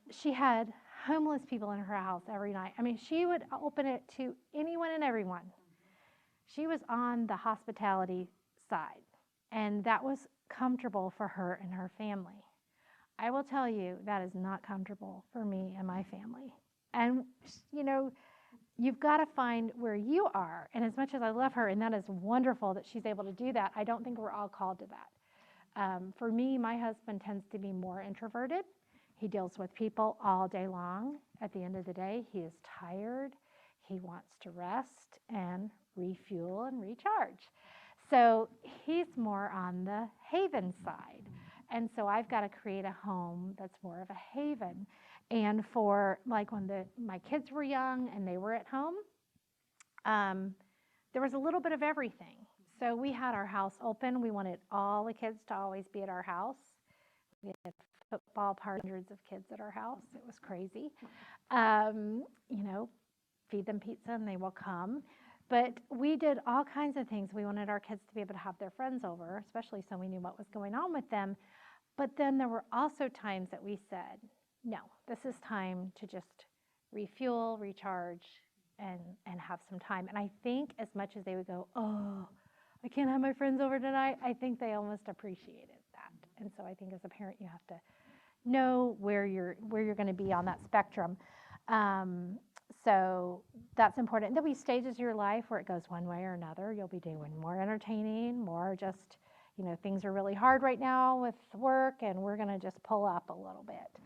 She had homeless people in her house every night. I mean, she would open it to anyone and everyone. She was on the hospitality side, and that was comfortable for her and her family. I will tell you, that is not comfortable for me and my family. And, you've got to find where you are. And as much as I love her, and that is wonderful that she's able to do that, I don't think we're all called to that. For me, my husband tends to be more introverted. He deals with people all day long. At the end of the day, he is tired. He wants to rest and refuel and recharge. So he's more on the haven side. And so I've got to create a home that's more of a haven. And for like when my kids were young and they were at home, there was a little bit of everything. So we had our house open. We wanted all the kids to always be at our house. We had football parties, hundreds of kids at our house. It was crazy. You know, feed them pizza and they will come. But we did all kinds of things. We wanted our kids to be able to have their friends over, especially so we knew what was going on with them. But then there were also times that we said, no, this is time to just refuel, recharge, and have some time. And I think as much as they would go, oh, I can't have my friends over tonight, I think they almost appreciated that. And so I think as a parent, you have to know where you're going to be on that spectrum. So that's important. There'll be stages of your life where it goes one way or another. You'll be doing more entertaining, more just, you know, things are really hard right now with work, and we're going to just pull up a little bit.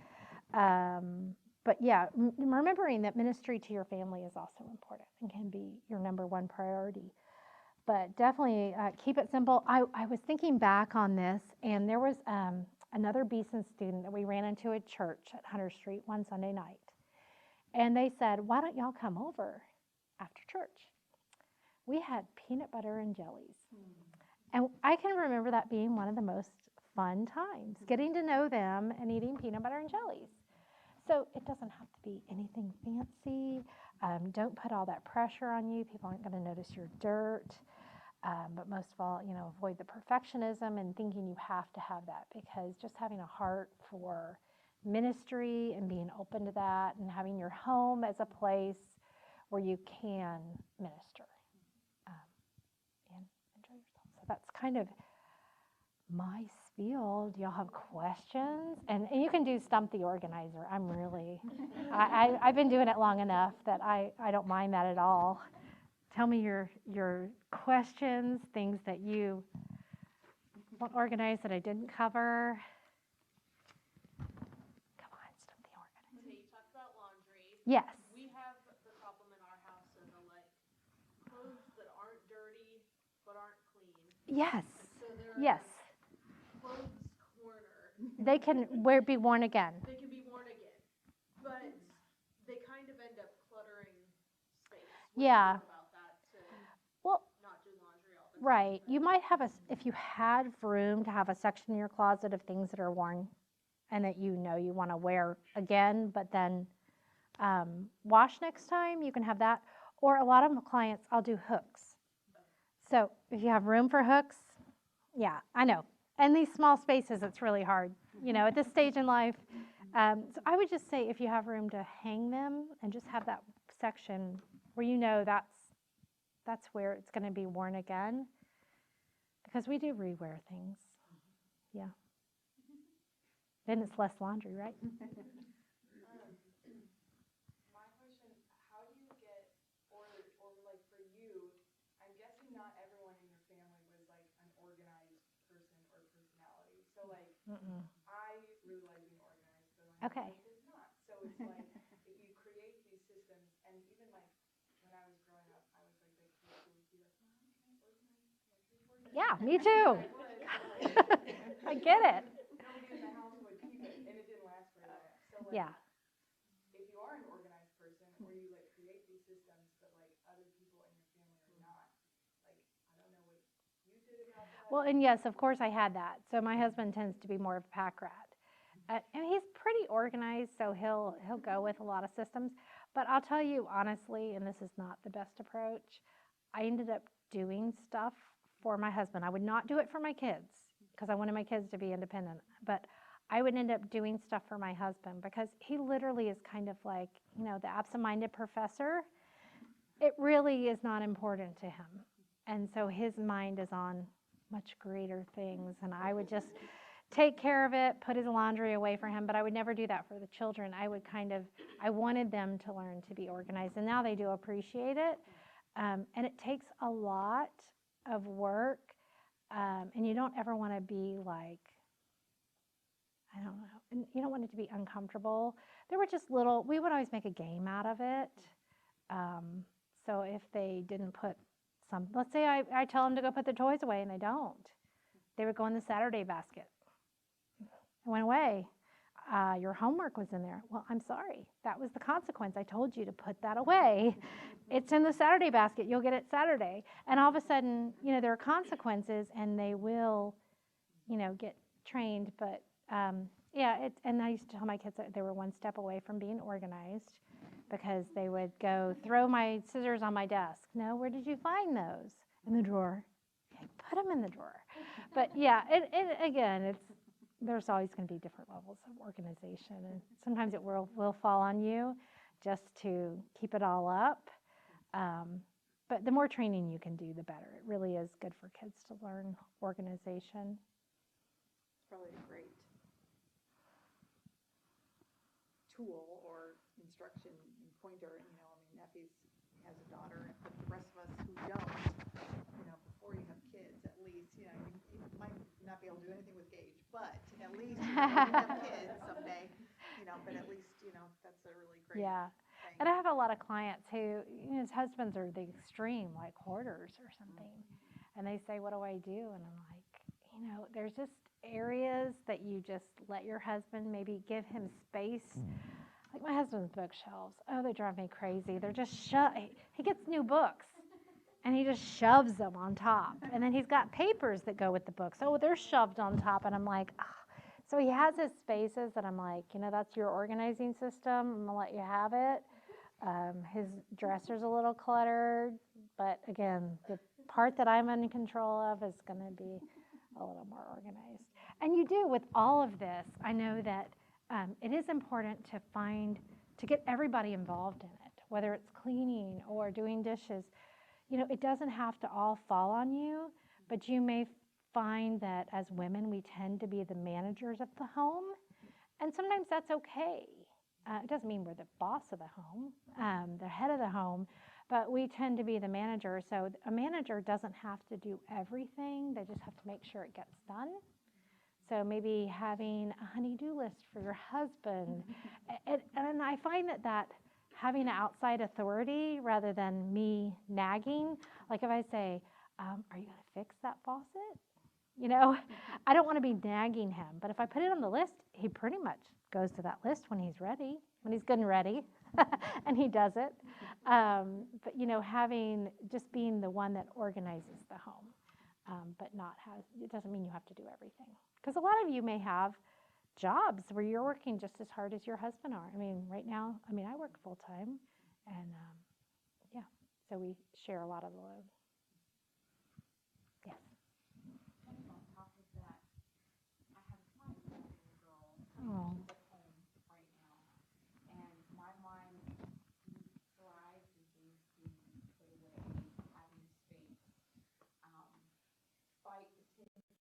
But yeah, remembering that ministry to your family is also important and can be your number one priority. But definitely keep it simple. I was thinking back on this, and there was another Beeson student that we ran into at church at Hunter Street one Sunday night. And they said, why don't y'all come over after church? We had peanut butter and jellies. And I can remember that being one of the most fun times, getting to know them and eating peanut butter and jellies. So it doesn't have to be anything fancy. Don't put all that pressure on you. People aren't going to notice your dirt. But most of all, you know, avoid the perfectionism and thinking you have to have that, because just having a heart for ministry and being open to that and having your home as a place where you can minister and enjoy yourself. So that's kind of my spiel. Do y'all have questions? And you can do Stump the Organizer. I'm really, I've been doing it long enough that I don't mind that at all. Tell me your questions, things that you want organized that I didn't cover. Come on, Stump the Organizer. Okay, you talked about laundry. Yes. We have the problem in our house of the clothes that aren't dirty but aren't clean. Yes. So there Yes. clothes corner. They can be worn again. They can be worn again, but they kind of end up cluttering space. What do you Yeah. think about that to Well, not do laundry all the time? right. You might have if you had room to have a section in your closet of things that are worn and that you know you want to wear again, but then wash next time, you can have that. Or a lot of clients, I'll do hooks. So if you have room for hooks, yeah, I know. And these small spaces, it's really hard, you know, at this stage in life. So I would just say if you have room to hang them and just have that section where you know that's where it's going to be worn again, because we do rewear things. Yeah. Then it's less laundry, right? My question, how do you get, or like for you, I'm guessing not everyone in your family was like an organized person or personality. So like, I really like being organized, but my Okay. husband is not. So it's like, if you create these systems, and even like, when I was growing up, I was like the kid who would be like, Mom, can I organize pantry for you? Yeah, me too. I would. I get it. Nobody in the house would keep it, and it didn't last very long. So like, Yeah. if you are an organized person, or you like create these systems, but like other people in your family are not, like, I don't know what you did about that. Well, and yes, of course I had that. So my husband tends to be more of a pack rat. And he's pretty organized, so he'll go with a lot of systems. But I'll tell you honestly, and this is not the best approach, I ended up doing stuff for my husband. I would not do it for my kids because I wanted my kids to be independent. But I would end up doing stuff for my husband because he literally is kind of like, you know, the absent-minded professor. It really is not important to him. And so his mind is on much greater things. And I would just take care of it, put his laundry away for him, but I would never do that for the children. I wanted them to learn to be organized, and now they do appreciate it. And it takes a lot of work, and you don't ever want to be like, I don't know, and you don't want it to be uncomfortable. There were just we would always make a game out of it. So if they didn't put let's say I tell them to go put their toys away and they don't, they would go in the Saturday basket. It went away. your homework was in there. Well, I'm sorry. That was the consequence. I told you to put that away. It's in the Saturday basket. You'll get it Saturday. And all of a sudden, there are consequences, and they will, get trained. But and I used to tell my kids that they were one step away from being organized because they would go throw my scissors on my desk. No, where did you find those? In the drawer. Okay, put them in the drawer. But yeah, again, there's always going to be different levels of organization, and sometimes it will fall on you just to keep it all up. But the more training you can do, the better. It really is good for kids to learn organization. It's probably a great tool or instruction and pointer. Nephew has a daughter, but the rest of us who don't, before you have kids, at least, you might not be able to do anything with Gage, but at least you have kids someday, but at least, that's a really great Yeah. thing. And I have a lot of clients who, his husbands are the extreme, like hoarders or something. And they say, what do I do? And I'm like, there's just areas that you just let your husband maybe give him space. Like my husband's bookshelves. Oh, they drive me crazy. They're just he gets new books and he just shoves them on top. And then he's got papers that go with the books. Oh, they're shoved on top. And I'm like, So he has his spaces that I'm like, that's your organizing system. I'm going to let you have it. His dresser's a little cluttered. But again, the part that I'm in control of is going to be a little more organized. And you do with all of this. I know that it is important to get everybody involved in it, whether it's cleaning or doing dishes. It doesn't have to all fall on you, but you may find that as women, we tend to be the managers of the home, and sometimes that's okay. It doesn't mean we're the boss of the home, the head of the home, but we tend to be the manager. So a manager doesn't have to do everything. They just have to make sure it gets done. So maybe having a honey-do list for your husband. And I find that having an outside authority rather than me nagging, like if I say, are you going to fix that faucet? I don't want to be nagging him. But if I put it on the list, he pretty much goes to that list when he's ready, when he's good and ready, and he does it. But, just being the one that organizes the home. But it doesn't mean you have to do everything. Because a lot of you may have jobs where you're working just as hard as your husband are. Right now, I work full time, and so we share a lot of the load. Yes. Kind of on top of that, I have my little girl Oh. at home right now, and my mind thrives in things being put away, having space, fight the tension,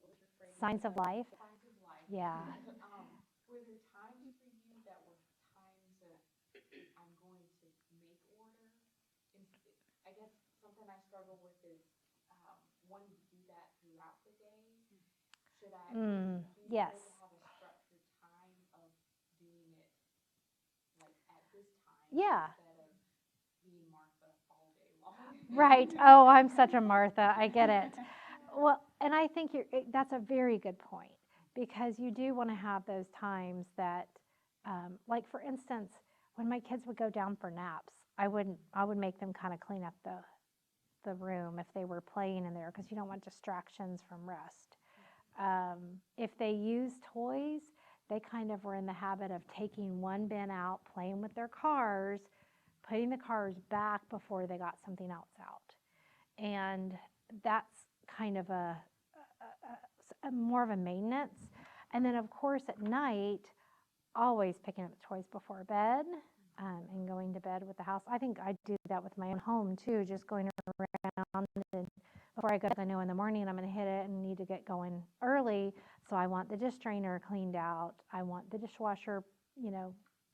what's your phrase? Signs of life. Signs of life. Yeah. Were there times for you that were times that I'm going to make order? And I guess something I struggle with is wanting to do that throughout the day. Should I do yes. have a structured time of doing it like at this time Yeah. instead of being Martha all day long? Right. Oh, I'm such a Martha. I get it. Well, and I think that's a very good point, because you do want to have those times that, like for instance, when my kids would go down for naps, I would make them kind of clean up the room if they were playing in there, because you don't want distractions from rest. If they use toys, they kind of were in the habit of taking one bin out, playing with their cars, putting the cars back before they got something else out. And that's kind of a more of a maintenance. And then of course at night, always picking up the toys before bed and going to bed with the house. I think I do that with my own home too, just going around, and before I go, I know in the morning I'm going to hit it and need to get going early. So I want the dish drainer cleaned out. I want the dishwasher,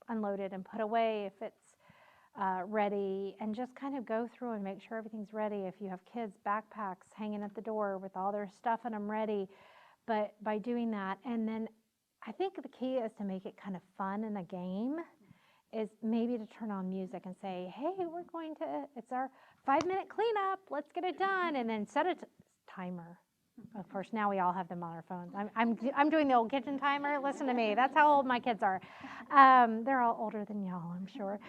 unloaded and put away if it's ready, and just kind of go through and make sure everything's ready. If you have kids' backpacks hanging at the door with all their stuff in them ready, but by doing that, and then I think the key is to make it kind of fun and a game, is maybe to turn on music and say, hey, it's our 5-minute cleanup, let's get it done, and then set a timer. Of course, now we all have them on our phones. I'm doing the old kitchen timer. Listen to me. That's how old my kids are. They're all older than y'all, I'm sure.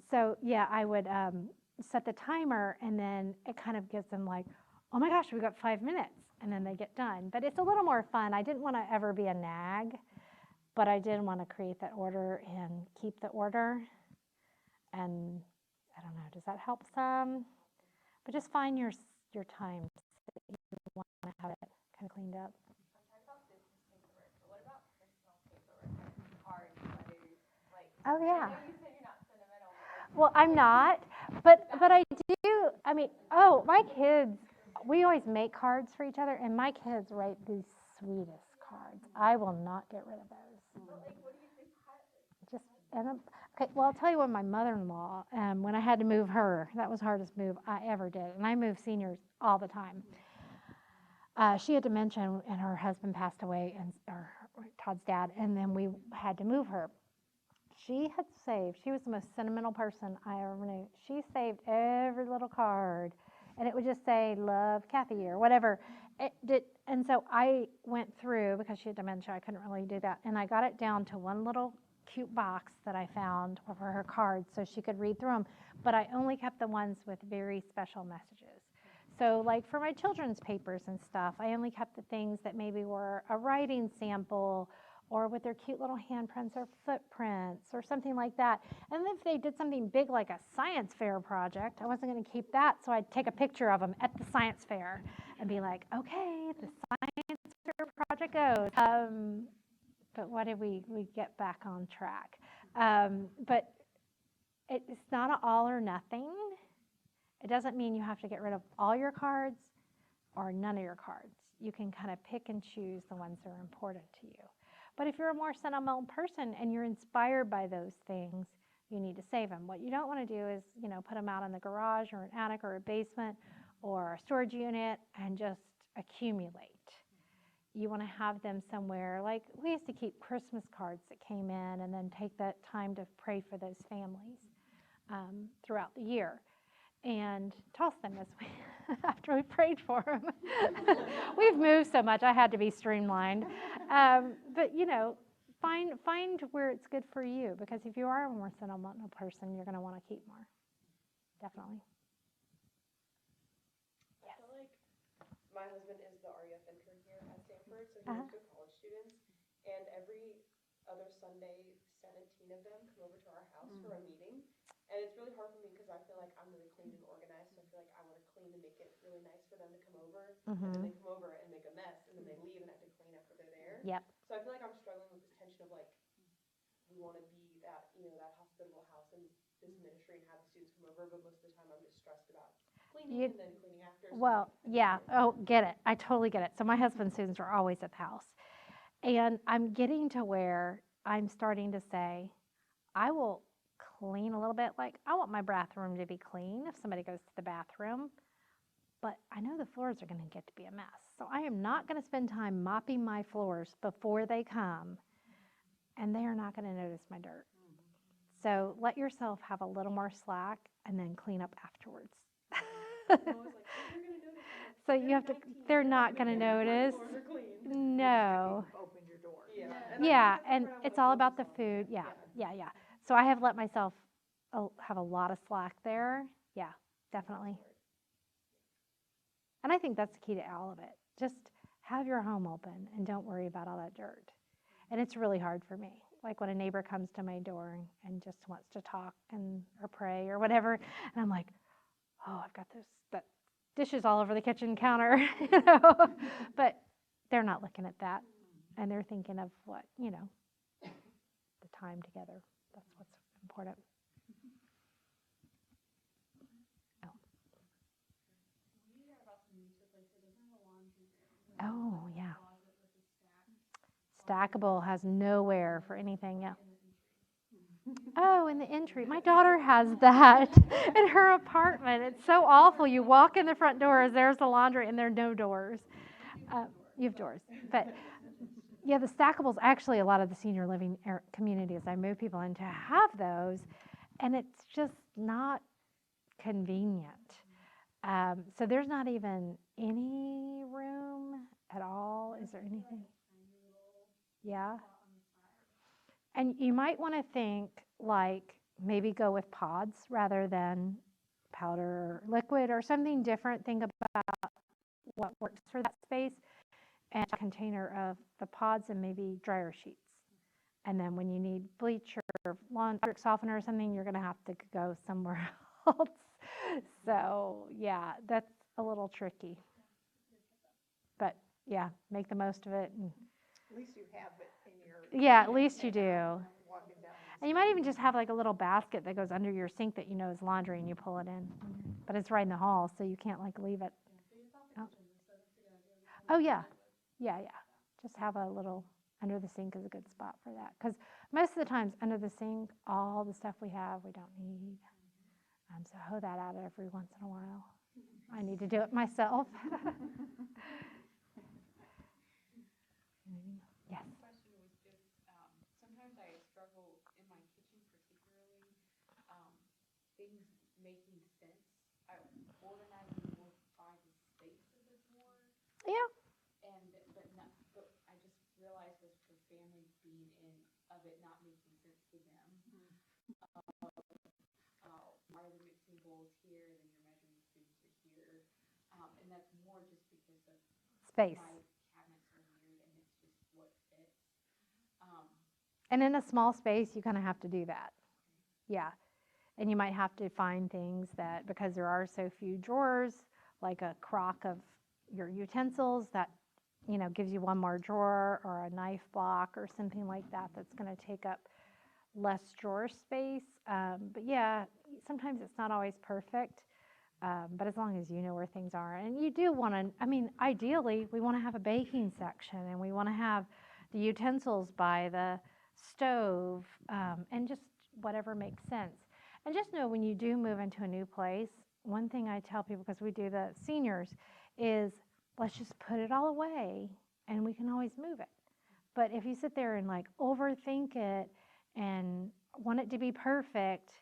So yeah, I would set the timer, and then it kind of gives them like, oh my gosh, we got 5 minutes, and then they get done. But it's a little more fun. I didn't want to ever be a nag, but I did want to create that order and keep the order. And I don't know, does that help some? But just find your times that you want to have it kind of cleaned up. Oh yeah. Well, I'm not, but I do. I mean, oh, my kids. We always make cards for each other, and my kids write the sweetest cards. I will not get rid of those. Just okay. Well, I'll tell you what. My mother-in-law, when I had to move her, that was the hardest move I ever did, and I move seniors all the time. She had dementia, and her husband passed away, or Todd's dad, and then we had to move her. She had saved, she was the most sentimental person I ever knew. She saved every little card, and it would just say, love Cathy, or whatever. And so I went through, because she had dementia, I couldn't really do that, and I got it down to one little cute box that I found for her cards so she could read through them, but I only kept the ones with very special messages. So like for my children's papers and stuff, I only kept the things that maybe were a writing sample, or with their cute little handprints or footprints or something like that. And if they did something big like a science fair project, I wasn't going to keep that, so I'd take a picture of them at the science fair and be like, okay, the science fair project goes. But what did we get back on track? But it's not an all or nothing. It doesn't mean you have to get rid of all your cards or none of your cards. You can kind of pick and choose the ones that are important to you. But if you're a more sentimental person and you're inspired by those things, you need to save them. What you don't want to do is, put them out in the garage or an attic or a basement or a storage unit and just accumulate. You want to have them somewhere. Like we used to keep Christmas cards that came in and then take that time to pray for those families throughout the year and toss them after we prayed for them. We've moved so much, I had to be streamlined. But find where it's good for you, because if you are a more sentimental person, you're going to want to keep more. Definitely. I feel like my husband is the REF intern here at Samford, so he works with college students, and every other Sunday, 17 of them come over to our house for a meeting. And it's really hard for me because I feel like I'm really clean and organized, so I feel like I want to clean and make it really nice for them to come over. And then they come over and make a mess, and then they leave and I have to clean after they're there. Yep. So I feel like I'm struggling with this tension of like, we want to be that, that hospitable house and this ministry and have the students come over, but most of the time I'm just stressed about cleaning and then cleaning after. Well, yeah. Oh, get it. I totally get it. So my husband's students are always at the house. And I'm getting to where I'm starting to say, I will clean a little bit. Like, I want my bathroom to be clean if somebody goes to the bathroom, but I know the floors are going to get to be a mess. So I am not going to spend time mopping my floors before they come, and they are not going to notice my dirt. So let yourself have a little more slack and then clean up afterwards. So you have to, they're not going to notice. No. Opened your door. Yeah, and it's all about the food. Yeah. So I have let myself have a lot of slack there. Yeah, definitely. And I think that's the key to all of it. Just have your home open and don't worry about all that dirt. And it's really hard for me. Like when a neighbor comes to my door and just wants to talk or pray or whatever, and I'm like, oh, I've got that dishes all over the kitchen counter, But they're not looking at that, and they're thinking of what, the time together. That's what's important. Oh, yeah. Stackable has nowhere for anything, yeah. Oh, in the entry. My daughter has that in her apartment. It's so awful. You walk in the front doors, there's the laundry, and there are no doors. You have doors. But, yeah, the stackables, actually, a lot of the senior living communities I move people into have those, and it's just not convenient. So there's not even any room at all? Is there anything? Yeah. And you might want to think like maybe go with pods rather than powder or liquid or something different. Think about what works for that space and a container of the pods and maybe dryer sheets. And then when you need bleach or lawn fabric softener or something, you're going to have to go somewhere else. So yeah, that's a little tricky. But yeah, make the most of it. And At least you have it in your. yeah, at least you do. Walking down. And you might even just have like a little basket that goes under your sink that you know is laundry and you pull it in. But it's right in the hall, so you can't like leave it. Oh yeah, yeah. Just have a little, under the sink is a good spot for that. Because most of the times under the sink, all the stuff we have, we don't need. So hoe that out every once in a while. I need to do it myself. Yes. The question was just, sometimes I struggle in my kitchen particularly, things making sense. Organizing will by the space a bit more. Yeah. But I just realized this for families being in, of it not making sense to them. Why are the mixing bowls here, then your measuring spoons are here? And that's more just because of Space. my cabinets are weird and it's just what fits. And in a small space, you kind of have to do that. Yeah. And you might have to find things that, because there are so few drawers, like a crock of your utensils that, you know, gives you one more drawer, or a knife block or something like that that's going to take up less drawer space. But yeah, sometimes it's not always perfect. But as long as you know where things are. And you do want to, I mean, ideally, we want to have a baking section, and we want to have the utensils by the stove, and just whatever makes sense. And just know when you do move into a new place, one thing I tell people, because we do the seniors, is let's just put it all away and we can always move it. But if you sit there and like overthink it and want it to be perfect,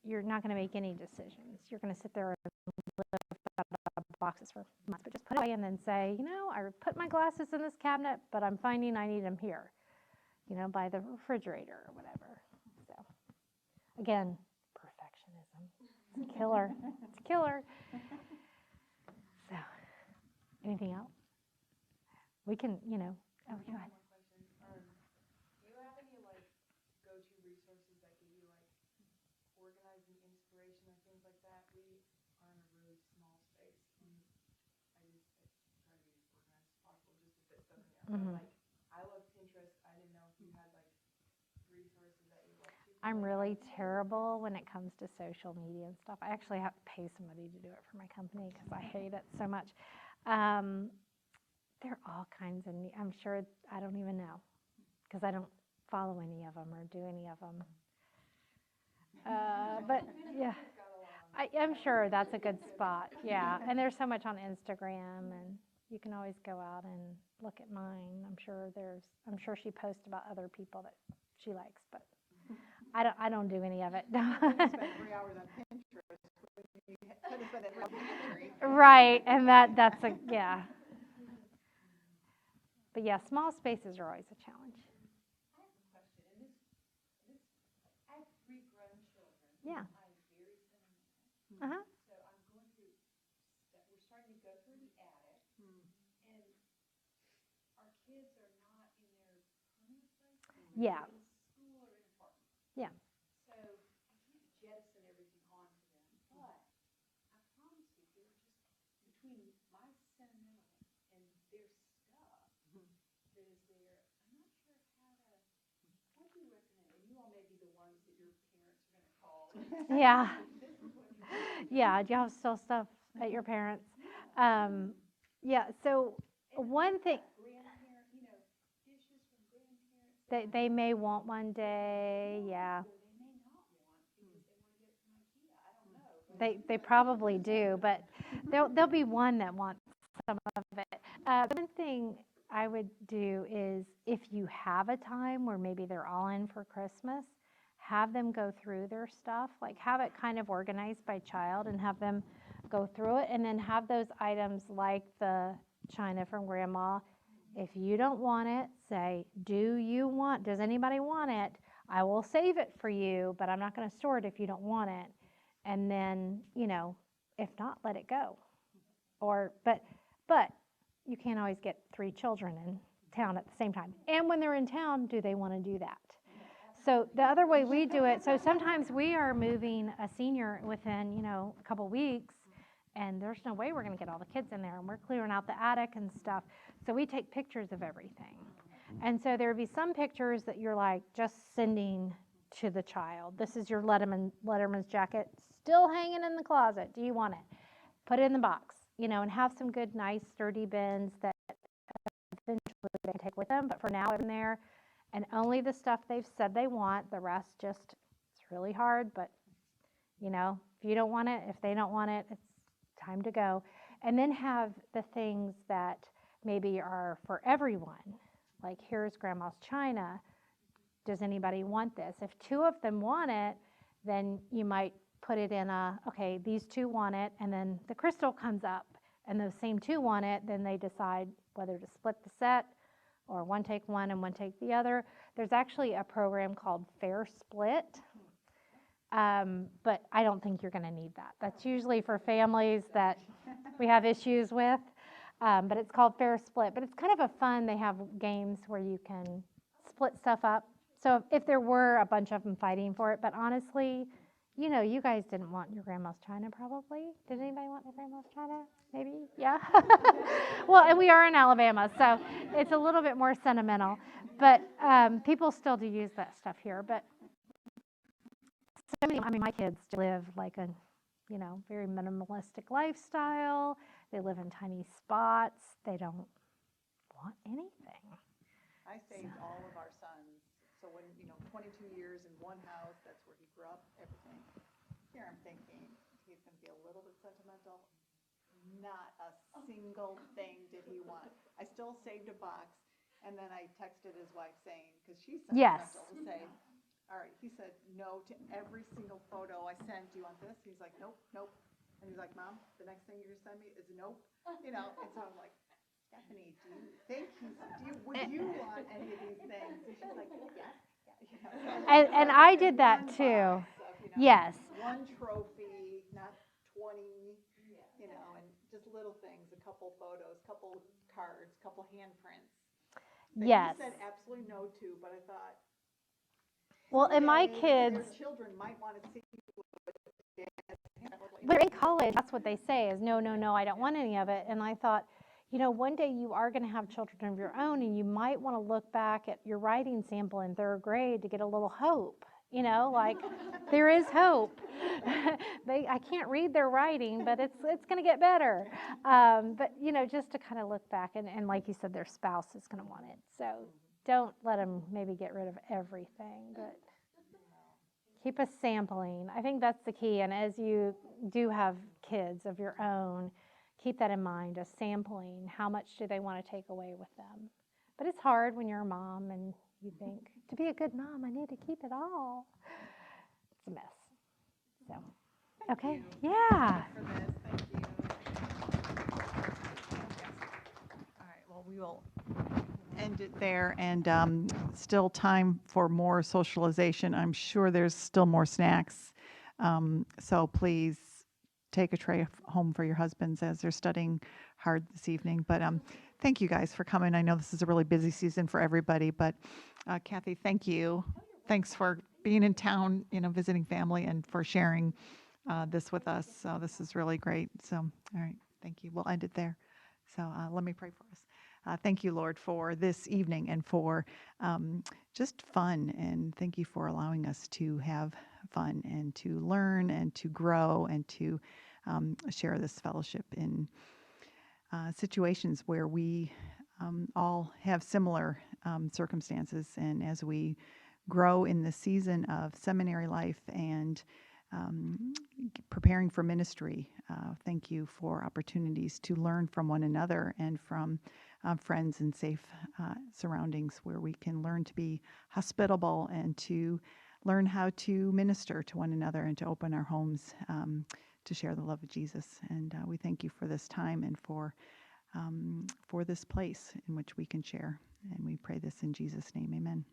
you're not going to make any decisions. You're going to sit there and live out of boxes for months. But just put it away and then say, you know, I put my glasses in this cabinet, but I'm finding I need them here, you know, by the refrigerator or whatever. So, again, perfectionism. It's a killer. It's a killer. So, anything else? We can, you know, oh, go ahead. One question. Do you have any like go-to resources that give you like organizing inspiration or things like that? We are in a really small space, and I try to be as organized as possible just to fit stuff in there. But like, I love Pinterest. I didn't know if you had like resources that you love to. I'm really terrible when it comes to social media and stuff. I actually have to pay somebody to do it for my company because I hate it so much. There are all kinds of, I'm sure, I don't even know, because I don't follow any of them or do any of them. But yeah, I'm sure that's a good spot. Yeah, and there's so much on Instagram, and you can always go out and look at mine. I'm sure she posts about other people that she likes, but I don't do any of it. Spend 3 hours on Pinterest. You could have spent it on pantry. Right, and that's a, yeah. But yeah, small spaces are always a challenge. I have a question, and I have 3 grown children. Yeah. I'm very sentimental. Uh-huh. So I'm going through, we're starting to go through the attic, and our kids are not in their permanent place. Yeah. In school or in apartment. Yeah. So I can't jettison everything onto them, but I promise you, they're just between my sentimental and their stuff that is there. I'm not sure what do you recommend? And you all may be the ones that your parents are going to call. Yeah. Yeah, do you have still stuff at your parents'? Yeah, so one thing, Grandparent, you know, dishes from grandparents. they may want one day, yeah. Or they may not want because they want to get it from IKEA. I don't know. They probably do, but there'll be one that wants some of it. One thing I would do is if you have a time where maybe they're all in for Christmas, have them go through their stuff, like have it kind of organized by child and have them go through it and then have those items like the china from grandma. If you don't want it, say, does anybody want it? I will save it for you, but I'm not going to store it if you don't want it. And then, if not, let it go. But you can't always get 3 children in town at the same time. And when they're in town, do they want to do that? So the other way we do it, so sometimes we are moving a senior within, a couple weeks, and there's no way we're going to get all the kids in there, and we're clearing out the attic and stuff. So we take pictures of everything. And so there would be some pictures that you're like just sending to the child. This is your Letterman's jacket, still hanging in the closet. Do you want it? Put it in the box, and have some good, nice, sturdy bins that eventually they can take with them. But for now, in there, and only the stuff they've said they want. The rest it's really hard, but if you don't want it, if they don't want it, it's time to go. And then have the things that maybe are for everyone. Like, here's grandma's china. Does anybody want this? If 2 of them want it, then you might put it in okay, these 2 want it, and then the crystal comes up, and those same 2 want it, then they decide whether to split the set, or one take one and one take the other. There's actually a program called Fair Split, but I don't think you're going to need that. That's usually for families that we have issues with, but it's called Fair Split. But it's kind of a fun, they have games where you can split stuff up. So if there were a bunch of them fighting for it, but honestly, you guys didn't want your grandma's china probably. Did anybody want their grandma's china? Maybe? Yeah? Well, and we are in Alabama, so it's a little bit more sentimental. But people still do use that stuff here. But my kids live like a, very minimalistic lifestyle. They live in tiny spots. They don't want anything. I saved all of our sons. So when, 22 years in one house, that's where he grew up, everything. Here I'm thinking he's going to be a little bit sentimental. Not a single thing did he want. I still saved a box, and then I texted his wife saying, because she's sentimental, to say, all right, he said no to every single photo I sent. Do you want this? He's like, nope, nope. And he's like, Mom, the next thing you're going to send me is nope. And so I'm like, Stephanie, would you want any of these things? And she's like, yes. And I did that too. Yes. One trophy, not 20, and just little things, a couple photos, couple cards, couple handprints. Yes. He said absolutely no to, but I thought, well, and my kids, their children might want to see. They're in college. That's what they say is no, I don't want any of it. And I thought, one day you are going to have children of your own, and you might want to look back at your writing sample in 3rd grade to get a little hope. Like there is hope. I can't read their writing, but it's going to get better. But just to kind of look back, and like you said, their spouse is going to want it. So don't let them maybe get rid of everything, but keep a sampling. I think that's the key. And as you do have kids of your own, keep that in mind, a sampling. How much do they want to take away with them? But it's hard when you're a mom and you think, to be a good mom, I need to keep it all. It's a mess. So, okay. Yeah. For this. Thank you. All right, well, we will end it there, and still time for more socialization. I'm sure there's still more snacks. So please take a tray home for your husbands as they're studying hard this evening. But thank you guys for coming. I know this is a really busy season for everybody, but Cathy, thank you. Thanks for being in town, visiting family, and for sharing this with us. So this is really great. So, all right, thank you. We'll end it there. So let me pray for us. Thank you, Lord, for this evening and for just fun. And thank you for allowing us to have fun and to learn and to grow and to share this fellowship in situations where we all have similar circumstances. And as we grow in the season of seminary life and preparing for ministry, thank you for opportunities to learn from one another and from friends in safe surroundings where we can learn to be hospitable and to learn how to minister to one another and to open our homes to share the love of Jesus. And we thank you for this time and for this place in which we can share. And we pray this in Jesus' name. Amen.